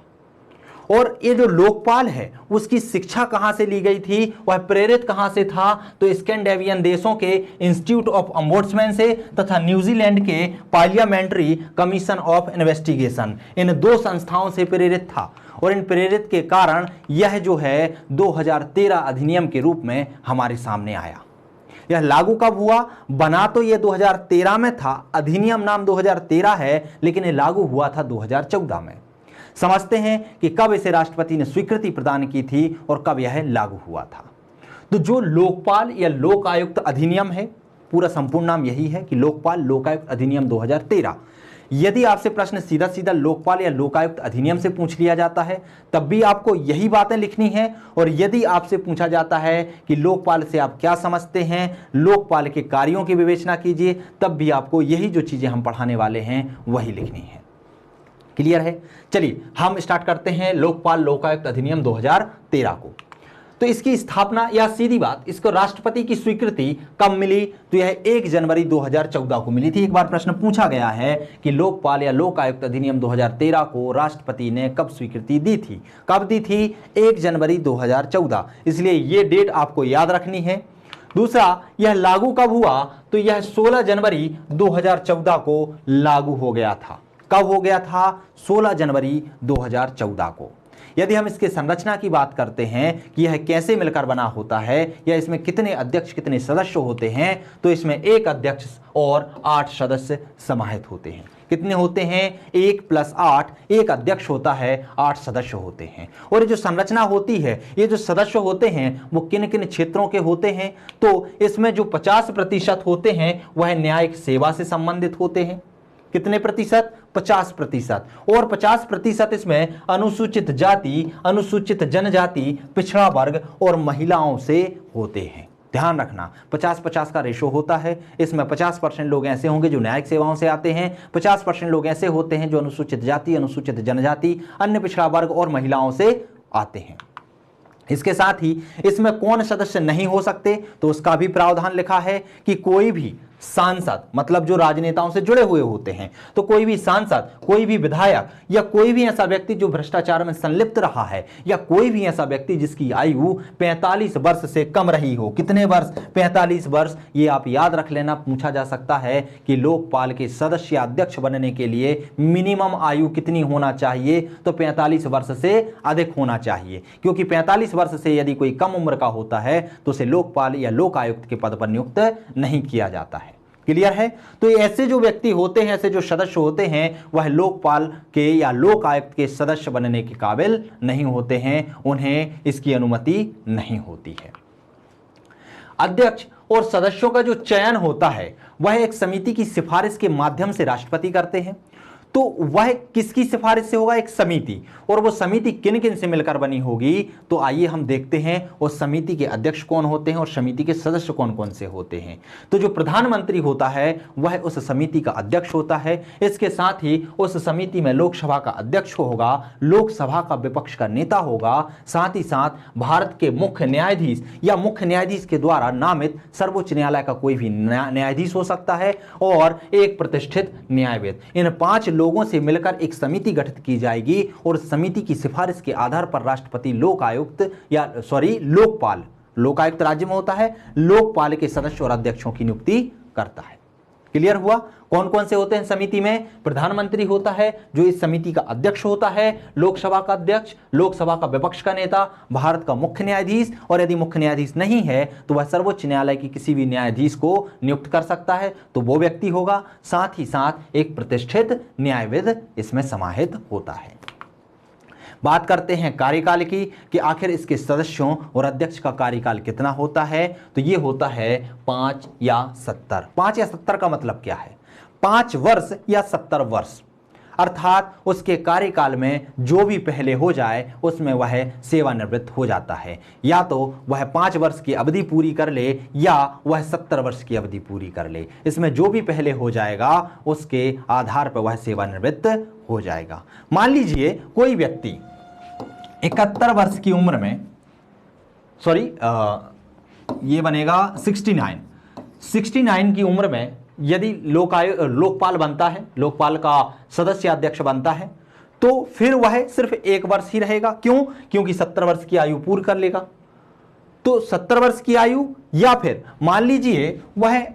और ये जो लोकपाल है उसकी शिक्षा कहां से ली गई थी, वह प्रेरित कहां से था? तो स्कैंडिनेवियन देशों के इंस्टीट्यूट ऑफ ओम्बुड्समैन से तथा न्यूजीलैंड के पार्लियामेंट्री कमीशन ऑफ इन्वेस्टिगेशन, इन 2 संस्थाओं से प्रेरित था। और इन प्रेरित के कारण यह जो है 2013 अधिनियम के रूप में हमारे सामने आया। यह लागू कब हुआ? बना तो यह 2013 में था, अधिनियम नाम 2013 है, लेकिन यह लागू हुआ था 2014 में। समझते हैं कि कब इसे राष्ट्रपति ने स्वीकृति प्रदान की थी और कब यह लागू हुआ था। तो जो लोकपाल या लोक आयुक्त अधिनियम है, पूरा संपूर्ण नाम यही है कि लोकपाल लोकायुक्त अधिनियम 2013। यदि आपसे प्रश्न सीधा सीधा लोकपाल या लोकायुक्त अधिनियम से पूछ लिया जाता है तब भी आपको यही बातें लिखनी है, और यदि आपसे पूछा जाता है कि लोकपाल से आप क्या समझते हैं, लोकपाल के कार्यों की विवेचना कीजिए, तब भी आपको यही जो चीजें हम पढ़ाने वाले हैं वही लिखनी है। क्लियर है? चलिए हम स्टार्ट करते हैं लोकपाल लोकायुक्त अधिनियम 2013 को। तो इसकी स्थापना, या सीधी बात, इसको राष्ट्रपति की स्वीकृति कब मिली? तो यह 1 जनवरी 2014 को मिली थी। एक बार प्रश्न पूछा गया है कि लोकपाल या लोक आयुक्त अधिनियम 2013 को राष्ट्रपति ने कब स्वीकृति दी थी? कब दी थी? 1 जनवरी 2014। इसलिए ये डेट आपको याद रखनी है। दूसरा, यह लागू कब हुआ? तो यह 16 जनवरी 2014 को लागू हो गया था। कब हो गया था? 16 जनवरी 2014 को। यदि हम इसके संरचना की बात करते हैं कि यह कैसे मिलकर बना होता है या इसमें कितने अध्यक्ष कितने सदस्य होते हैं, तो इसमें 1 अध्यक्ष और 8 सदस्य समाहित होते हैं। कितने होते हैं? 1 + 8, 1 अध्यक्ष होता है, 8 सदस्य होते हैं। और ये जो संरचना होती है, ये जो सदस्य होते हैं वो किन किन क्षेत्रों के होते हैं? तो इसमें जो 50% होते हैं वह न्यायिक सेवा से संबंधित होते हैं। कितने प्रतिशत? 50%। और 50% इसमें अनुसूचित जाति, अनुसूचित जनजाति, पिछड़ा वर्ग और महिलाओं से होते हैं। ध्यान रखना, 50-50 का रेशो होता है। इसमें 50% लोग ऐसे होंगे जो न्यायिक सेवाओं से आते हैं, 50% लोग ऐसे होते हैं जो अनुसूचित जाति, अनुसूचित जनजाति, अन्य पिछड़ा वर्ग और महिलाओं से आते हैं। इसके साथ ही इसमें कौन सदस्य नहीं हो सकते, तो उसका भी प्रावधान लिखा है कि कोई भी सांसद, मतलब जो राजनेताओं से जुड़े हुए होते हैं, तो कोई भी सांसद, कोई भी विधायक या कोई भी ऐसा व्यक्ति जो भ्रष्टाचार में संलिप्त रहा है, या कोई भी ऐसा व्यक्ति जिसकी आयु 45 वर्ष से कम रही हो। कितने वर्ष? 45 वर्ष। ये आप याद रख लेना, पूछा जा सकता है कि लोकपाल के सदस्य अध्यक्ष बनने के लिए मिनिमम आयु कितनी होना चाहिए? तो 45 वर्ष से अधिक होना चाहिए, क्योंकि 45 वर्ष से यदि कोई कम उम्र का होता है तो उसे लोकपाल या लोक आयुक्त के पद पर नियुक्त नहीं किया जाता है। क्लियर है? तो ऐसे जो व्यक्ति होते हैं, ऐसे जो सदस्य होते हैं, वह लोकपाल के या लोक आयुक्त के सदस्य बनने के काबिल नहीं होते हैं, उन्हें इसकी अनुमति नहीं होती है। अध्यक्ष और सदस्यों का जो चयन होता है वह एक समिति की सिफारिश के माध्यम से राष्ट्रपति करते हैं। तो वह किसकी सिफारिश से होगा? एक समिति। और वो समिति किन किन से मिलकर बनी होगी? तो आइए हम देखते हैं उस समिति के अध्यक्ष कौन होते हैं और समिति के सदस्य कौन कौन से होते हैं। तो जो प्रधानमंत्री होता है वह उस समिति का अध्यक्ष होता है। इसके साथ ही उस समिति में लोकसभा का अध्यक्ष होगा, लोकसभा का विपक्ष का नेता होगा, साथ ही साथ भारत के मुख्य न्यायाधीश या मुख्य न्यायाधीश के द्वारा नामित सर्वोच्च न्यायालय का कोई भी न्यायाधीश हो सकता है, और एक प्रतिष्ठित न्यायविद। इन 5 लोगों से मिलकर एक समिति गठित की जाएगी और समिति की सिफारिश के आधार पर राष्ट्रपति लोक आयुक्त या लोकपाल, लोकायुक्त राज्य में होता है, लोकपाल के सदस्य और अध्यक्षों की नियुक्ति करता है। क्लियर हुआ? कौन कौन से होते हैं समिति में? प्रधानमंत्री होता है जो इस समिति का अध्यक्ष होता है, लोकसभा का अध्यक्ष, लोकसभा का विपक्ष का नेता, भारत का मुख्य न्यायाधीश, और यदि मुख्य न्यायाधीश नहीं है तो वह सर्वोच्च न्यायालय की किसी भी न्यायाधीश को नियुक्त कर सकता है, तो वो व्यक्ति होगा। साथ ही साथ एक प्रतिष्ठित न्यायविद इसमें समाहित होता है। बात करते हैं कार्यकाल की कि आखिर इसके सदस्यों और अध्यक्ष का कार्यकाल कितना होता है, तो ये होता है 5 या 70। 5 या 70 का मतलब क्या है? 5 वर्ष या 70 वर्ष, अर्थात उसके कार्यकाल में जो भी पहले हो जाए उसमें वह सेवानिवृत्त हो जाता है। या तो वह 5 वर्ष की अवधि पूरी कर ले या वह 70 वर्ष की अवधि पूरी कर ले। इसमें जो भी पहले हो जाएगा उसके आधार पर वह सेवानिवृत्त हो जाएगा। मान लीजिए कोई व्यक्ति 71 वर्ष की उम्र में, ये बनेगा 69 की उम्र में यदि लोकपाल बनता है, लोकपाल का सदस्य अध्यक्ष बनता है, तो फिर वह सिर्फ 1 वर्ष ही रहेगा। क्यों? क्योंकि 70 वर्ष की आयु पूरी कर लेगा। तो 70 वर्ष की आयु, या फिर मान लीजिए वह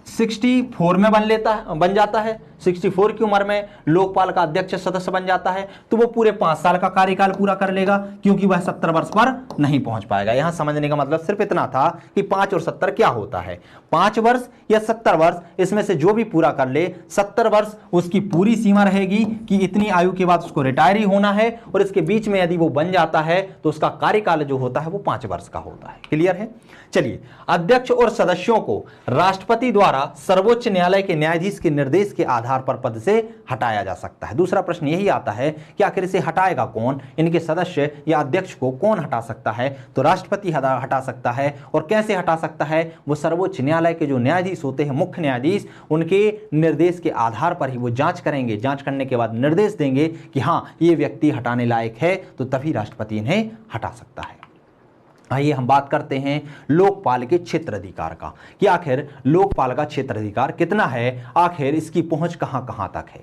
64 में बन जाता है, 64 की उम्र में लोकपाल का अध्यक्ष सदस्य बन जाता है, तो वो पूरे 5 साल का कार्यकाल पूरा कर लेगा, क्योंकि वह 70 वर्ष पर नहीं पहुंच पाएगा। यहां समझने का मतलब सिर्फ इतना था कि 5 और 70 क्या होता है। 5 वर्ष या 70 वर्ष, इसमें से जो भी पूरा कर ले, 70 वर्ष उसकी पूरी सीमा रहेगी कि इतनी आयु के बाद उसको रिटायर ही होना है, और इसके बीच में यदि वो बन जाता है तो उसका कार्यकाल जो होता है वो 5 वर्ष का होता है। क्लियर है? चलिए, अध्यक्ष और सदस्यों को राष्ट्रपति द्वारा सर्वोच्च न्यायालय के न्यायाधीश के निर्देश के आधार पर पद से हटाया जा सकता है। दूसरा प्रश्न यही आता है कि आखिर इसे हटाएगा कौन? इनके सदस्य या अध्यक्ष को कौन हटा सकता है? तो राष्ट्रपति हटा सकता है। और कैसे हटा सकता है? वो सर्वोच्च न्यायालय के जो न्यायाधीश होते हैं, मुख्य न्यायाधीश, उनके निर्देश के आधार पर ही वो जांच करेंगे। जांच करने के बाद निर्देश देंगे कि हाँ, ये व्यक्ति हटाने लायक है, तो तभी राष्ट्रपति इन्हें हटा सकता है। आइए हम बात करते हैं लोकपाल के क्षेत्राधिकार का, कि आखिर लोकपाल का क्षेत्राधिकार कितना है, आखिर इसकी पहुंच कहां कहां तक है।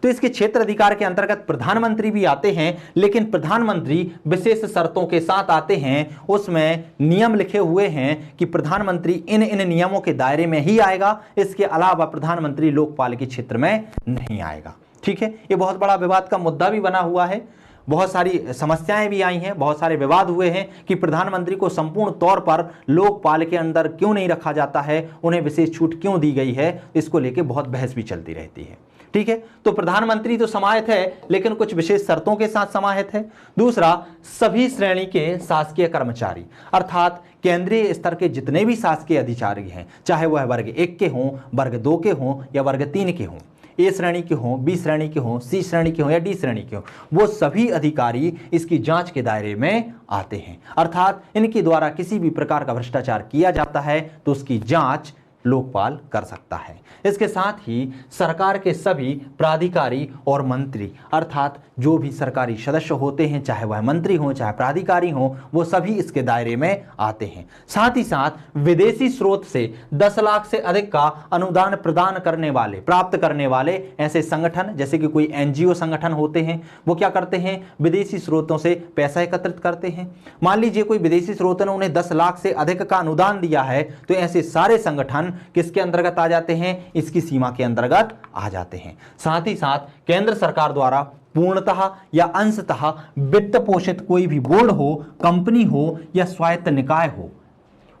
तो इसके क्षेत्राधिकार के अंतर्गत प्रधानमंत्री भी आते हैं, लेकिन प्रधानमंत्री विशेष शर्तों के साथ आते हैं। उसमें नियम लिखे हुए हैं कि प्रधानमंत्री इन नियमों के दायरे में ही आएगा, इसके अलावा प्रधानमंत्री लोकपाल के क्षेत्र में नहीं आएगा। ठीक है, ये बहुत बड़ा विवाद का मुद्दा भी बना हुआ है। बहुत सारी समस्याएं भी आई हैं, बहुत सारे विवाद हुए हैं कि प्रधानमंत्री को संपूर्ण तौर पर लोकपाल के अंदर क्यों नहीं रखा जाता है, उन्हें विशेष छूट क्यों दी गई है। इसको लेकर बहुत बहस भी चलती रहती है। ठीक है, तो प्रधानमंत्री तो समाहित है, लेकिन कुछ विशेष शर्तों के साथ समाहित है। दूसरा, सभी श्रेणी के शासकीय कर्मचारी, अर्थात केंद्रीय स्तर के जितने भी शासकीय अधिकारी हैं, चाहे वह वर्ग 1 के हों, वर्ग 2 के हों या वर्ग 3 के हों, ए श्रेणी के हों, बी श्रेणी के हों, सी श्रेणी के हों या डी श्रेणी के हों, वो सभी अधिकारी इसकी जांच के दायरे में आते हैं। अर्थात इनके द्वारा किसी भी प्रकार का भ्रष्टाचार किया जाता है तो उसकी जांच लोकपाल कर सकता है। इसके साथ ही सरकार के सभी प्राधिकारी और मंत्री, अर्थात जो भी सरकारी सदस्य होते हैं, चाहे वह मंत्री हों चाहे प्राधिकारी हों, वो सभी इसके दायरे में आते हैं। साथ ही साथ विदेशी स्रोत से 10 लाख से अधिक का अनुदान प्रदान करने वाले, प्राप्त करने वाले ऐसे संगठन, जैसे कि कोई एनजीओ संगठन होते हैं, वो क्या करते हैं, विदेशी स्रोतों से पैसा एकत्रित करते हैं। मान लीजिए कोई विदेशी स्रोत ने उन्हें 10 लाख से अधिक का अनुदान दिया है, तो ऐसे सारे संगठन किसके अंतर्गत आ जाते हैं, इसकी सीमा के अंतर्गत आ जाते हैं। साथ ही साथ केंद्र सरकार द्वारा पूर्णतः या अंशतः वित्त पोषित कोई भी बोर्ड हो, कंपनी हो या स्वायत्त निकाय हो,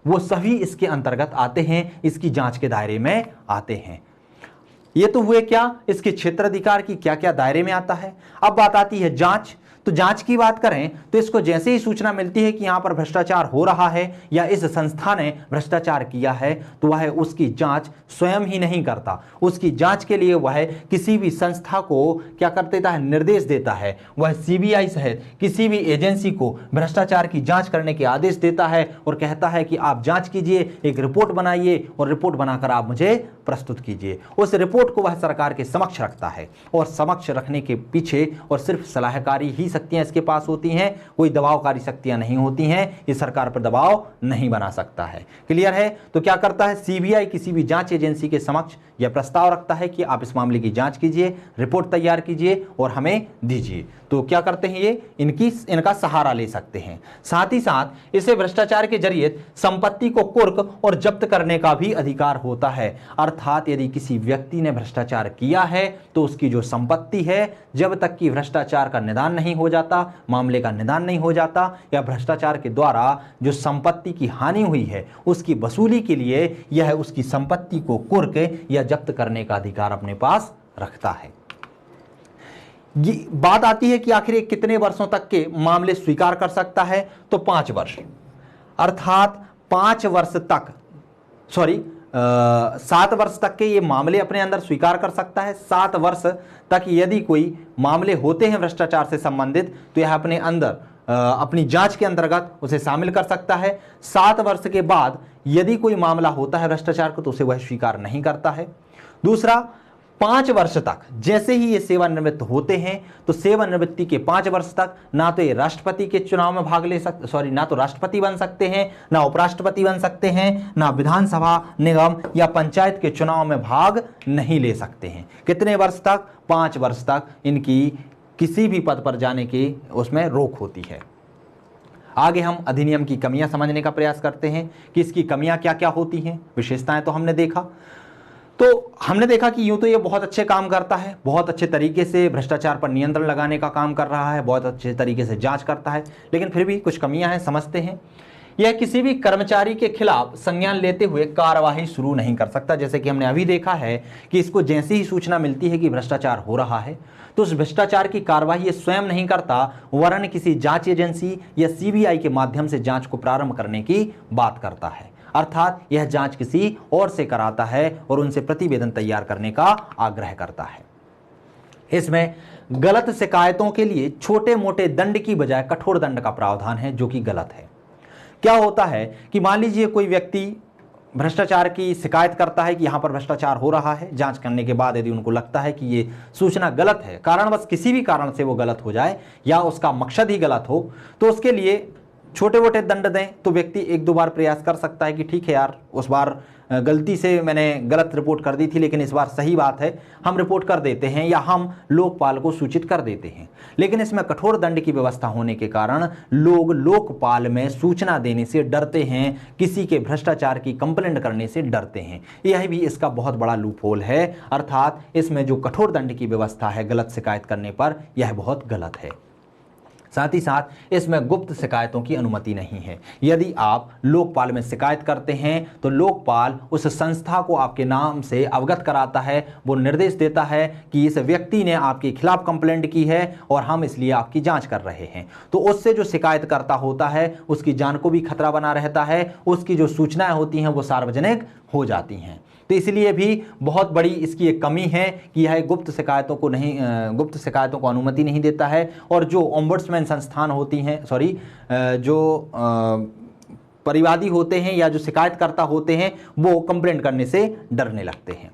वो सभी इसके अंतर्गत आते हैं, इसकी जांच के दायरे में आते हैं। ये तो हुए क्या, इसके क्षेत्राधिकार की क्या क्या दायरे में आता है। अब बात आती है जांच। तो जांच की बात करें तो इसको जैसे ही सूचना मिलती है कि यहां पर भ्रष्टाचार हो रहा है या इस संस्था ने भ्रष्टाचार किया है, तो वह उसकी जांच स्वयं ही नहीं करता। उसकी जांच के लिए वह किसी भी संस्था को क्या कर देता है, निर्देश देता है। वह सीबीआई सहित किसी भी एजेंसी को भ्रष्टाचार की जांच करने के आदेश देता है और कहता है कि आप जांच कीजिए, एक रिपोर्ट बनाइए और रिपोर्ट बनाकर आप मुझे प्रस्तुत कीजिए। उस रिपोर्ट को वह सरकार के समक्ष रखता है और समक्ष रखने के पीछे और सिर्फ सलाहकारी ही शक्तियां इसके पास होती हैं, कोई दबावकारी शक्तियां नहीं होती हैं। ये सरकार पर दबाव नहीं बना सकता है। क्लियर है? तो क्या करता है, सीबीआई किसी भी जांच एजेंसी के समक्ष यह प्रस्ताव रखता है कि आप इस मामले की जांच कीजिए, रिपोर्ट तैयार कीजिए और हमें दीजिए। तो क्या करते हैं ये, इनका सहारा ले सकते हैं। साथ ही साथ इसे भ्रष्टाचार के जरिए संपत्ति को कुर्क और जब्त करने का भी अधिकार होता है। अर्थात यदि किसी व्यक्ति ने भ्रष्टाचार किया है तो उसकी जो संपत्ति है, जब तक कि भ्रष्टाचार का निदान नहीं हो जाता, मामले का निदान नहीं हो जाता, या भ्रष्टाचार के द्वारा जो संपत्ति की हानि हुई है उसकी वसूली के लिए यह उसकी संपत्ति को कुर्क या जब्त करने का अधिकार अपने पास रखता है। ये बात आती है कि आखिर ये कितने वर्षों तक के मामले स्वीकार कर सकता है, तो 5 वर्ष, अर्थात 5 वर्ष तक 7 वर्ष तक के ये मामले अपने अंदर स्वीकार कर सकता है। 7 वर्ष तक यदि कोई मामले होते हैं भ्रष्टाचार से संबंधित तो यह अपने अंदर अपनी जांच के अंतर्गत उसे शामिल कर सकता है। 7 वर्ष के बाद यदि कोई मामला होता है भ्रष्टाचार को तो उसे वह स्वीकार नहीं करता है। दूसरा, 5 वर्ष तक जैसे ही ये सेवानिवृत्त होते हैं तो सेवानिवृत्ति के 5 वर्ष तक ना तो ये राष्ट्रपति के चुनाव में भाग ले सकते, ना तो राष्ट्रपति बन सकते हैं, ना उपराष्ट्रपति बन सकते हैं, ना विधानसभा, निगम या पंचायत के चुनाव में भाग नहीं ले सकते हैं। कितने वर्ष तक? 5 वर्ष तक इनकी किसी भी पद पर जाने की उसमें रोक होती है। आगे हम अधिनियम की कमियां समझने का प्रयास करते हैं कि इसकी कमियां क्या क्या होती हैं। विशेषताएं तो हमने देखा कि यूं तो ये बहुत अच्छे काम करता है, बहुत अच्छे तरीके से भ्रष्टाचार पर नियंत्रण लगाने का काम कर रहा है, बहुत अच्छे तरीके से जांच करता है, लेकिन फिर भी कुछ कमियां हैं, समझते हैं। यह किसी भी कर्मचारी के खिलाफ संज्ञान लेते हुए कार्यवाही शुरू नहीं कर सकता। जैसे कि हमने अभी देखा है कि इसको जैसे ही सूचना मिलती है कि भ्रष्टाचार हो रहा है तो उस भ्रष्टाचार की कार्यवाही ये स्वयं नहीं करता, वरन किसी जांच एजेंसी या सीबीआई के माध्यम से जांच को प्रारंभ करने की बात करता है। अर्थात यह जांच किसी और से कराता है और उनसे प्रतिवेदन तैयार करने का आग्रह करता है। इसमें गलत शिकायतों के लिए छोटे मोटे दंड की बजाय कठोर दंड का प्रावधान है, जो कि गलत है। क्या होता है कि मान लीजिए कोई व्यक्ति भ्रष्टाचार की शिकायत करता है कि यहां पर भ्रष्टाचार हो रहा है। जांच करने के बाद यदि उनको लगता है कि ये सूचना गलत है, कारणवश किसी भी कारण से वो गलत हो जाए या उसका मकसद ही गलत हो, तो उसके लिए छोटे मोटे दंड दें तो व्यक्ति 1-2 बार प्रयास कर सकता है कि ठीक है यार, उस बार गलती से मैंने गलत रिपोर्ट कर दी थी, लेकिन इस बार सही बात है, हम रिपोर्ट कर देते हैं या हम लोकपाल को सूचित कर देते हैं। लेकिन इसमें कठोर दंड की व्यवस्था होने के कारण लोग लोकपाल में सूचना देने से डरते हैं, किसी के भ्रष्टाचार की कंप्लेंट करने से डरते हैं। यह भी इसका बहुत बड़ा लूप होल है। अर्थात इसमें जो कठोर दंड की व्यवस्था है गलत शिकायत करने पर, यह बहुत गलत है। साथ ही साथ इसमें गुप्त शिकायतों की अनुमति नहीं है। यदि आप लोकपाल में शिकायत करते हैं तो लोकपाल उस संस्था को आपके नाम से अवगत कराता है, वो निर्देश देता है कि इस व्यक्ति ने आपके खिलाफ कंप्लेंट की है और हम इसलिए आपकी जांच कर रहे हैं। तो उससे जो शिकायतकर्ता होता है उसकी जान को भी खतरा बना रहता है, उसकी जो सूचनाएं होती हैं वो सार्वजनिक हो जाती हैं। तो इसलिए भी बहुत बड़ी इसकी एक कमी है कि यह गुप्त शिकायतों को अनुमति नहीं देता है। और जो ओम्बुड्समैन संस्थान होती हैं, जो परिवादी होते हैं या जो शिकायतकर्ता होते हैं, वो कंप्लेंट करने से डरने लगते हैं।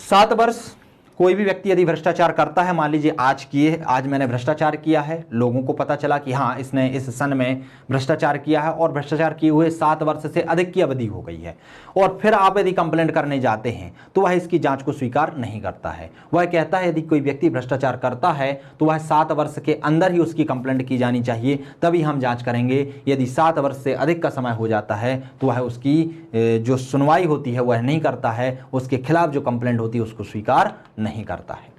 7 वर्ष कोई भी व्यक्ति यदि भ्रष्टाचार करता है, मान लीजिए आज मैंने भ्रष्टाचार किया है, लोगों को पता चला कि हाँ इसने इस सन में भ्रष्टाचार किया है और भ्रष्टाचार किए हुए 7 वर्ष से अधिक की अवधि हो गई है, और फिर आप यदि कंप्लेंट करने जाते हैं तो वह इसकी जांच को स्वीकार नहीं करता है। वह कहता है यदि कोई व्यक्ति भ्रष्टाचार करता है तो वह 7 वर्ष के अंदर ही उसकी कंप्लेंट की जानी चाहिए, तभी हम जाँच करेंगे। यदि 7 वर्ष से अधिक का समय हो जाता है तो वह उसकी जो सुनवाई होती है वह नहीं करता है, उसके खिलाफ जो कंप्लेंट होती है उसको स्वीकार नहीं करता है।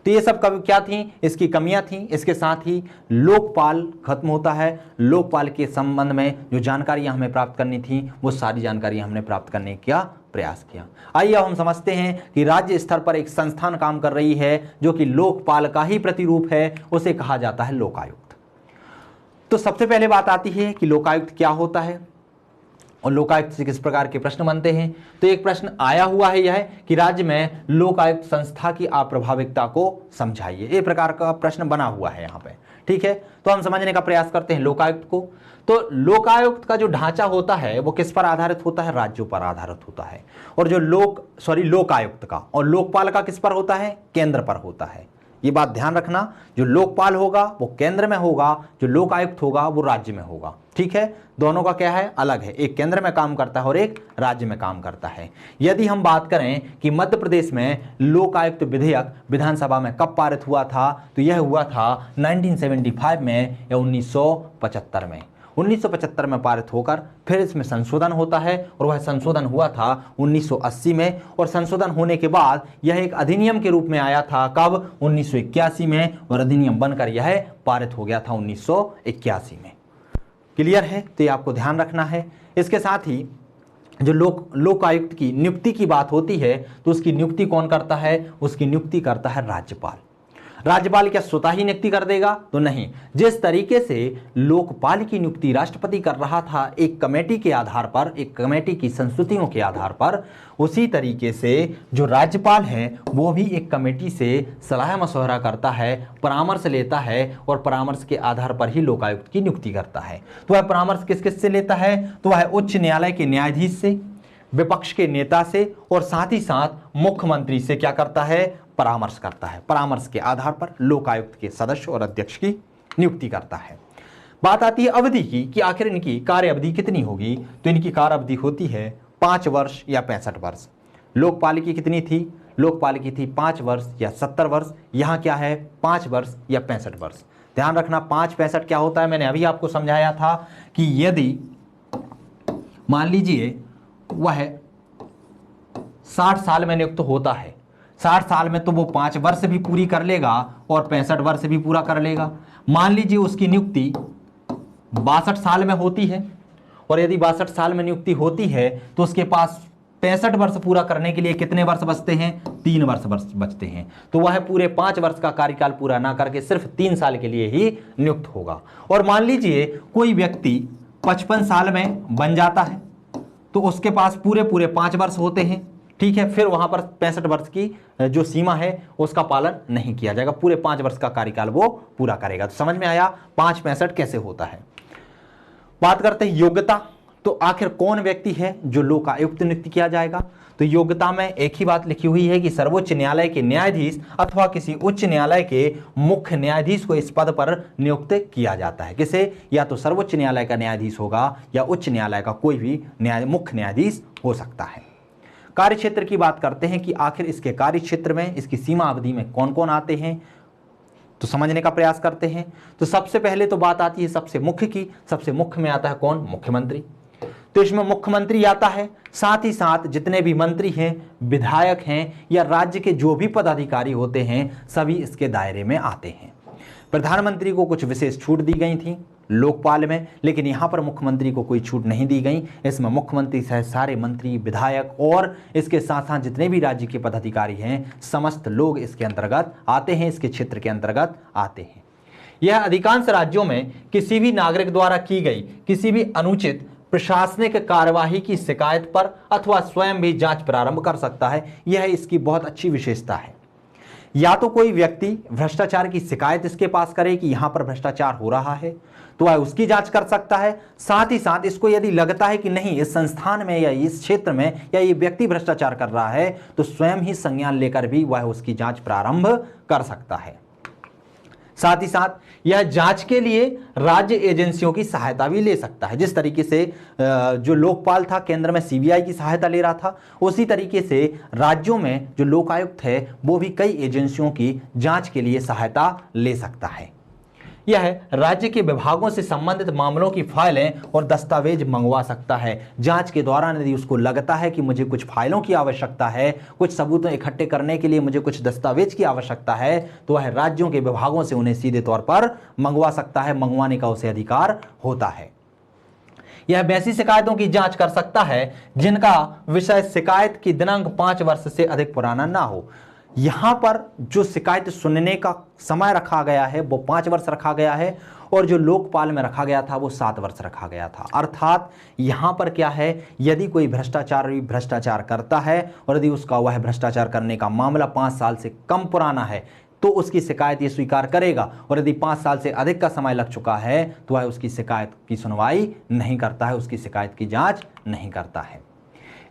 तो ये सब क्या थी, इसकी कमियां थी। इसके साथ ही लोकपाल खत्म होता है। लोकपाल के संबंध में जो जानकारियां हमें प्राप्त करनी थी वो सारी जानकारियां हमने प्राप्त करने का प्रयास किया। आइए अब हम समझते हैं कि राज्य स्तर पर एक संस्थान काम कर रही है जो कि लोकपाल का ही प्रतिरूप है, उसे कहा जाता है लोकायुक्त। तो सबसे पहले बात आती है कि लोकायुक्त क्या होता है और लोकायुक्त से किस प्रकार के प्रश्न बनते हैं। तो एक प्रश्न आया हुआ है यह कि राज्य में लोकायुक्त संस्था की अप्रभाविकता को समझाइए। ये प्रकार का प्रश्न बना हुआ है यहाँ पे, ठीक है। तो हम समझने का प्रयास करते हैं लोकायुक्त को। तो लोकायुक्त का जो ढांचा होता है वो किस पर आधारित होता है, राज्यों पर आधारित होता है। और जो लोकायुक्त का और लोकपाल का किस पर होता है, केंद्र पर होता है। ये बात ध्यान रखना, जो लोकपाल होगा वो केंद्र में होगा, जो लोक आयुक्त होगा वो राज्य में होगा। ठीक है, दोनों का क्या है, अलग है, एक केंद्र में काम करता है और एक राज्य में काम करता है। यदि हम बात करें कि मध्य प्रदेश में लोक आयुक्त विधेयक विधानसभा में कब पारित हुआ था, तो यह हुआ था 1975 में या 1975 में। 1975 में पारित होकर फिर इसमें संशोधन होता है और वह संशोधन हुआ था 1980 में, और संशोधन होने के बाद यह एक अधिनियम के रूप में आया था कब, 1981 में, और अधिनियम बनकर यह पारित हो गया था 1981 में। क्लियर है, तो ये आपको ध्यान रखना है। इसके साथ ही जो लोक आयुक्त की नियुक्ति की बात होती है तो उसकी नियुक्ति कौन करता है, उसकी नियुक्ति करता है राज्यपाल। राज्यपाल क्या स्वतः ही नियुक्ति कर देगा, तो नहीं। जिस तरीके से लोकपाल की नियुक्ति राष्ट्रपति कर रहा था एक कमेटी के आधार पर, एक कमेटी की संस्तुतियों के आधार पर, उसी तरीके से जो राज्यपाल है वो भी एक कमेटी से सलाह मशवरा करता है, परामर्श लेता है, और परामर्श के आधार पर ही लोकायुक्त की नियुक्ति करता है। तो वह परामर्श किस किस से लेता है, तो वह उच्च न्यायालय के न्यायाधीश से, विपक्ष के नेता से, और साथ ही साथ मुख्यमंत्री से क्या करता है, परामर्श करता है। परामर्श के आधार पर लोकायुक्त के सदस्य और अध्यक्ष की नियुक्ति करता है। बात आती है अवधि की कि आखिर इनकी कार्य अवधि कितनी होगी, तो इनकी कार्य अवधि होती है 5 वर्ष या 65 वर्ष। लोकपाल की कितनी थी, लोकपाल की थी 5 वर्ष या 70 वर्ष, यहाँ क्या है 5 वर्ष या 65 वर्ष। ध्यान रखना 5-65 क्या होता है, मैंने अभी आपको समझाया था कि यदि मान लीजिए वह 60 साल में नियुक्त होता है, 60 साल में तो वो 5 वर्ष भी पूरी कर लेगा और 65 वर्ष भी पूरा कर लेगा। मान लीजिए उसकी नियुक्ति 62 साल में होती है, और यदि 62 साल में नियुक्ति होती है तो उसके पास 65 वर्ष पूरा करने के लिए कितने वर्ष बचते हैं, 3 वर्ष बचते हैं। तो वह पूरे 5 वर्ष का कार्यकाल पूरा ना करके सिर्फ 3 साल के लिए ही नियुक्त होगा। और मान लीजिए कोई व्यक्ति 55 साल में बन जाता है तो उसके पास पूरे 5 वर्ष होते हैं। ठीक है, फिर वहां पर 65 वर्ष की जो सीमा है उसका पालन नहीं किया जाएगा, पूरे 5 वर्ष का कार्यकाल वो पूरा करेगा। तो समझ में आया 5-65 कैसे होता है। बात करते हैं योग्यता, तो आखिर कौन व्यक्ति है जो लोकायुक्त नियुक्त किया जाएगा, तो योग्यता में एक ही बात लिखी हुई है कि सर्वोच्च न्यायालय के न्यायाधीश अथवा किसी उच्च न्यायालय के मुख्य न्यायाधीश को इस पद पर नियुक्त किया जाता है। किसे, या तो सर्वोच्च न्यायालय का न्यायाधीश होगा या उच्च न्यायालय का कोई भी मुख्य न्यायाधीश हो सकता है। कार्य क्षेत्र की बात करते हैं कि आखिर इसके कार्य क्षेत्र में, इसकी सीमा अवधि में कौन कौन आते हैं, तो समझने का प्रयास करते हैं। तो सबसे पहले तो बात आती है सबसे मुख्य की। सबसे मुख्य में आता है कौन, मुख्यमंत्री। तो इसमें मुख्यमंत्री आता है, साथ ही साथ जितने भी मंत्री हैं, विधायक हैं, या राज्य के जो भी पदाधिकारी होते हैं सभी इसके दायरे में आते हैं। प्रधानमंत्री को कुछ विशेष छूट दी गई थी लोकपाल में, लेकिन यहाँ पर मुख्यमंत्री को कोई छूट नहीं दी गई। इसमें मुख्यमंत्री सहित सारे मंत्री, विधायक और इसके साथ साथ जितने भी राज्य के पदाधिकारी हैं समस्त लोग इसके अंतर्गत आते हैं, इसके क्षेत्र के अंतर्गत आते हैं। यह अधिकांश राज्यों में किसी भी नागरिक द्वारा की गई किसी भी अनुचित प्रशासनिक कार्यवाही की शिकायत पर अथवा स्वयं भी जांच प्रारंभ कर सकता है। यह इसकी बहुत अच्छी विशेषता है। या तो कोई व्यक्ति भ्रष्टाचार की शिकायत इसके पास करे कि यहां पर भ्रष्टाचार हो रहा है तो वह उसकी जांच कर सकता है। साथ ही साथ इसको यदि लगता है कि नहीं इस संस्थान में या इस क्षेत्र में या ये व्यक्ति भ्रष्टाचार कर रहा है तो स्वयं ही संज्ञान लेकर भी वह उसकी जांच प्रारंभ कर सकता है। साथ ही साथ यह जांच के लिए राज्य एजेंसियों की सहायता भी ले सकता है। जिस तरीके से जो लोकपाल था केंद्र में सीबीआई की सहायता ले रहा था, उसी तरीके से राज्यों में जो लोकायुक्त है वो भी कई एजेंसियों की जांच के लिए सहायता ले सकता है। यह राज्य के विभागों से संबंधित मामलों की फाइलें और दस्तावेज मंगवा सकता है। जांच के दौरान यदि उसको लगता है कि मुझे कुछ फाइलों की आवश्यकता है, कुछ सबूत इकट्ठे करने के लिए मुझे कुछ दस्तावेज की आवश्यकता है, तो वह राज्यों के विभागों से उन्हें सीधे तौर पर मंगवा सकता है। मंगवाने का उसे अधिकार होता है। यह वैसी शिकायतों की जांच कर सकता है जिनका विषय शिकायत की दिनांक 5 वर्ष से अधिक पुराना ना हो। यहां पर जो शिकायत सुनने का समय रखा गया है वो 5 वर्ष रखा गया है, और जो लोकपाल में रखा गया था वो 7 वर्ष रखा गया था। अर्थात यहां पर क्या है, यदि कोई भ्रष्टाचार करता है और यदि उसका वह भ्रष्टाचार करने का मामला 5 साल से कम पुराना है तो उसकी शिकायत ये स्वीकार करेगा, और यदि 5 साल से अधिक का समय लग चुका है तो वह उसकी शिकायत की सुनवाई नहीं करता है, उसकी शिकायत की जाँच नहीं करता है।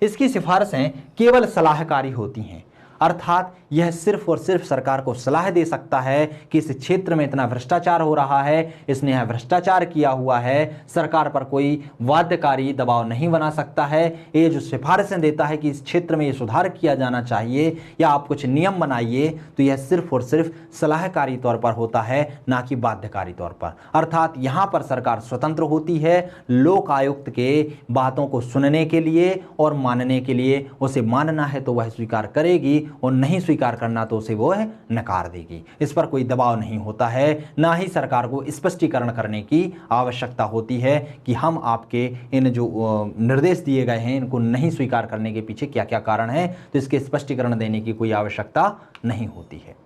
इसकी सिफारिशें केवल सलाहकारी होती हैं। अर्थात यह सिर्फ और सिर्फ सरकार को सलाह दे सकता है कि इस क्षेत्र में इतना भ्रष्टाचार हो रहा है, इसने यह भ्रष्टाचार किया हुआ है। सरकार पर कोई बाध्यकारी दबाव नहीं बना सकता है। ये जो सिफारिशें देता है कि इस क्षेत्र में ये सुधार किया जाना चाहिए या आप कुछ नियम बनाइए, तो यह सिर्फ और सिर्फ सलाहकारी तौर पर होता है, ना कि बाध्यकारी तौर पर। अर्थात यहां पर सरकार स्वतंत्र होती है लोक आयुक्त के बातों को सुनने के लिए और मानने के लिए। उसे मानना है तो वह स्वीकार करेगी और नहीं स्वीकार करना तो उसे वो नकार देगी। इस पर कोई दबाव नहीं होता है, ना ही सरकार को स्पष्टीकरण करने की आवश्यकता होती है कि हम आपके इन जो निर्देश दिए गए हैं इनको नहीं स्वीकार करने के पीछे क्या क्या कारण है, तो इसके स्पष्टीकरण देने की कोई आवश्यकता नहीं होती है।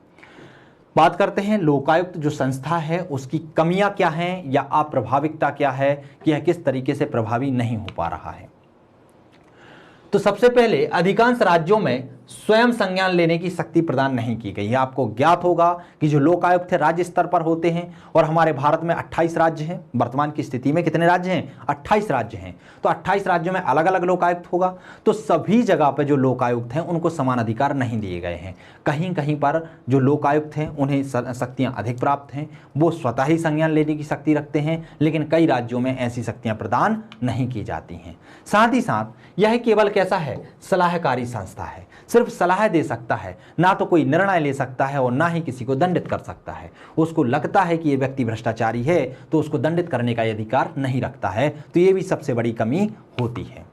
बात करते हैं लोकायुक्त जो संस्था है उसकी कमियां क्या हैं या अप्रभाविकता क्या है कि यह किस तरीके से प्रभावी नहीं हो पा रहा है। तो सबसे पहले अधिकांश राज्यों में स्वयं संज्ञान लेने की शक्ति प्रदान नहीं की गई है। आपको ज्ञात होगा कि जो लोकायुक्त है राज्य स्तर पर होते हैं और हमारे भारत में 28 राज्य हैं। वर्तमान की स्थिति में कितने राज्य हैं? 28 राज्य हैं। तो 28 राज्यों में अलग अलग लोकायुक्त होगा। तो सभी जगह पर जो लोकायुक्त हैं उनको समान अधिकार नहीं दिए गए हैं। कहीं कहीं पर जो लोकायुक्त हैं उन्हें शक्तियां अधिक प्राप्त हैं, वो स्वतः ही संज्ञान लेने की शक्ति रखते हैं, लेकिन कई राज्यों में ऐसी शक्तियां प्रदान नहीं की जाती हैं। साथ ही साथ यह केवल कैसा है? सलाहकारी संस्था है, सिर्फ सलाह दे सकता है, ना तो कोई निर्णय ले सकता है और ना ही किसी को दंडित कर सकता है। उसको लगता है कि ये व्यक्ति भ्रष्टाचारी है तो उसको दंडित करने का अधिकार नहीं रखता है। तो ये भी सबसे बड़ी कमी होती है।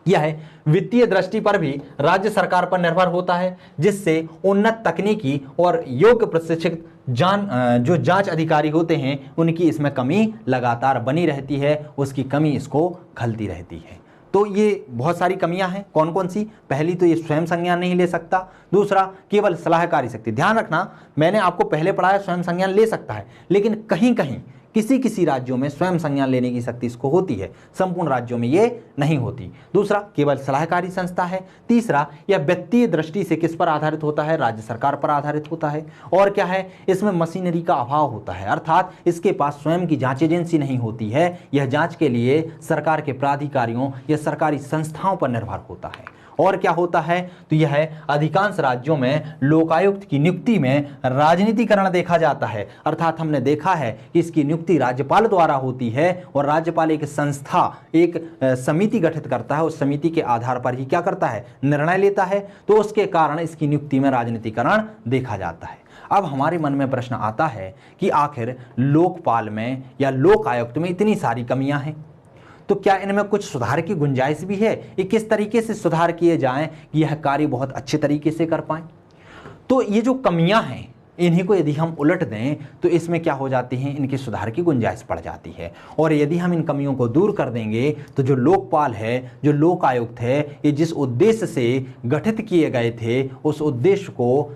यह वित्तीय दृष्टि पर भी राज्य सरकार पर निर्भर होता है, जिससे उन्नत तकनीकी और योग्य प्रशिक्षित जो जांच अधिकारी होते हैं उनकी इसमें कमी लगातार बनी रहती है, उसकी कमी इसको खलती रहती है। तो ये बहुत सारी कमियां हैं। कौन कौन सी? पहली तो ये स्वयं संज्ञान नहीं ले सकता। दूसरा, केवल सलाहकारी शक्ति। ध्यान रखना, मैंने आपको पहले पढ़ाया स्वयं संज्ञान ले सकता है, लेकिन कहीं कहीं किसी किसी राज्यों में स्वयं संज्ञान लेने की शक्ति इसको होती है, संपूर्ण राज्यों में ये नहीं होती। दूसरा, केवल सलाहकारी संस्था है। तीसरा, यह वित्तीय दृष्टि से किस पर आधारित होता है? राज्य सरकार पर आधारित होता है। और क्या है? इसमें मशीनरी का अभाव होता है, अर्थात इसके पास स्वयं की जांच एजेंसी नहीं होती है। यह जांच के लिए सरकार के प्राधिकारियों या सरकारी संस्थाओं पर निर्भर होता है। और क्या होता है? तो यह अधिकांश राज्यों में लोकायुक्त की नियुक्ति में राजनीतिकरण देखा जाता है, अर्थात हमने देखा है कि इसकी नियुक्ति राज्यपाल द्वारा होती है और राज्यपाल एक संस्था, एक समिति गठित करता है। उस समिति के आधार पर ही क्या करता है? निर्णय लेता है। तो उसके कारण इसकी नियुक्ति में राजनीतिकरण देखा जाता है। अब हमारे मन में प्रश्न आता है कि आखिर लोकपाल में या लोक आयुक्त में इतनी सारी कमियां हैं, तो क्या इनमें कुछ सुधार की गुंजाइश भी है? ये किस तरीके से सुधार किए जाएं कि यह कार्य बहुत अच्छे तरीके से कर पाएं? तो ये जो कमियां हैं इन्हीं को यदि हम उलट दें तो इसमें क्या हो जाती है? इनकी सुधार की गुंजाइश पड़ जाती है। और यदि हम इन कमियों को दूर कर देंगे तो जो लोकपाल है, जो लोक आयुक्त है, ये जिस उद्देश्य से गठित किए गए थे उस उद्देश्य को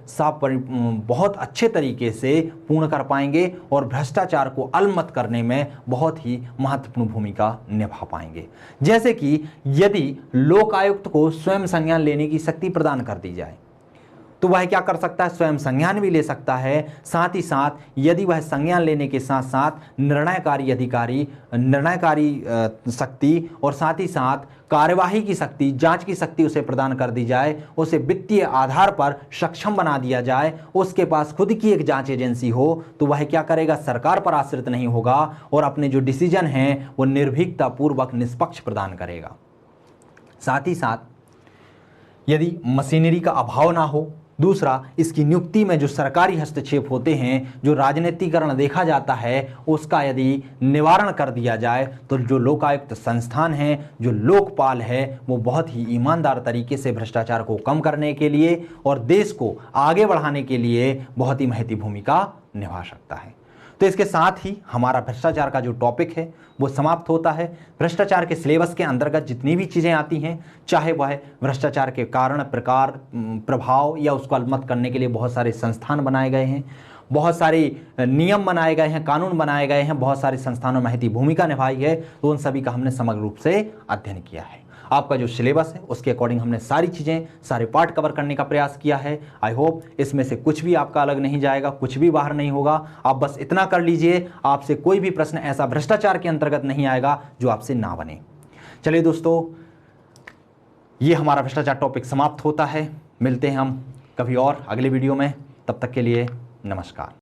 बहुत अच्छे तरीके से पूर्ण कर पाएंगे और भ्रष्टाचार को अलमत करने में बहुत ही महत्वपूर्ण भूमिका निभा पाएंगे। जैसे कि यदि लोक आयुक्त को स्वयं संज्ञान लेने की शक्ति प्रदान कर दी जाए तो वह क्या कर सकता है? स्वयं संज्ञान भी ले सकता है। साथ ही साथ यदि वह संज्ञान लेने के साथ साथ निर्णयकारी अधिकारी, निर्णयकारी शक्ति और साथ ही साथ कार्यवाही की शक्ति, जांच की शक्ति उसे प्रदान कर दी जाए, उसे वित्तीय आधार पर सक्षम बना दिया जाए, उसके पास खुद की एक जांच एजेंसी हो, तो वह क्या करेगा? सरकार पर आश्रित नहीं होगा और अपने जो डिसीजन हैं वो निर्भीकता पूर्वक निष्पक्ष प्रदान करेगा। साथ ही साथ यदि मशीनरी का अभाव ना हो, दूसरा, इसकी नियुक्ति में जो सरकारी हस्तक्षेप होते हैं, जो राजनीतिकरण देखा जाता है, उसका यदि निवारण कर दिया जाए तो जो लोकायुक्त संस्थान है, जो लोकपाल है, वो बहुत ही ईमानदार तरीके से भ्रष्टाचार को कम करने के लिए और देश को आगे बढ़ाने के लिए बहुत ही महती भूमिका निभा सकता है। तो इसके साथ ही हमारा भ्रष्टाचार का जो टॉपिक है वो समाप्त होता है। भ्रष्टाचार के सिलेबस के अंतर्गत जितनी भी चीज़ें आती हैं, चाहे वह भ्रष्टाचार के कारण, प्रकार, प्रभाव या उसको अलमत करने के लिए बहुत सारे संस्थान बनाए गए हैं, बहुत सारे नियम बनाए गए हैं, कानून बनाए गए हैं, बहुत सारे संस्थानों में महती भूमिका निभाई है, तो उन सभी का हमने समग्र रूप से अध्ययन किया है। आपका जो सिलेबस है उसके अकॉर्डिंग हमने सारी चीज़ें, सारे पार्ट कवर करने का प्रयास किया है। आई होप इसमें से कुछ भी आपका अलग नहीं जाएगा, कुछ भी बाहर नहीं होगा। आप बस इतना कर लीजिए, आपसे कोई भी प्रश्न ऐसा भ्रष्टाचार के अंतर्गत नहीं आएगा जो आपसे ना बने। चलिए दोस्तों, ये हमारा भ्रष्टाचार टॉपिक समाप्त होता है। मिलते हैं हम कभी और अगले वीडियो में। तब तक के लिए नमस्कार।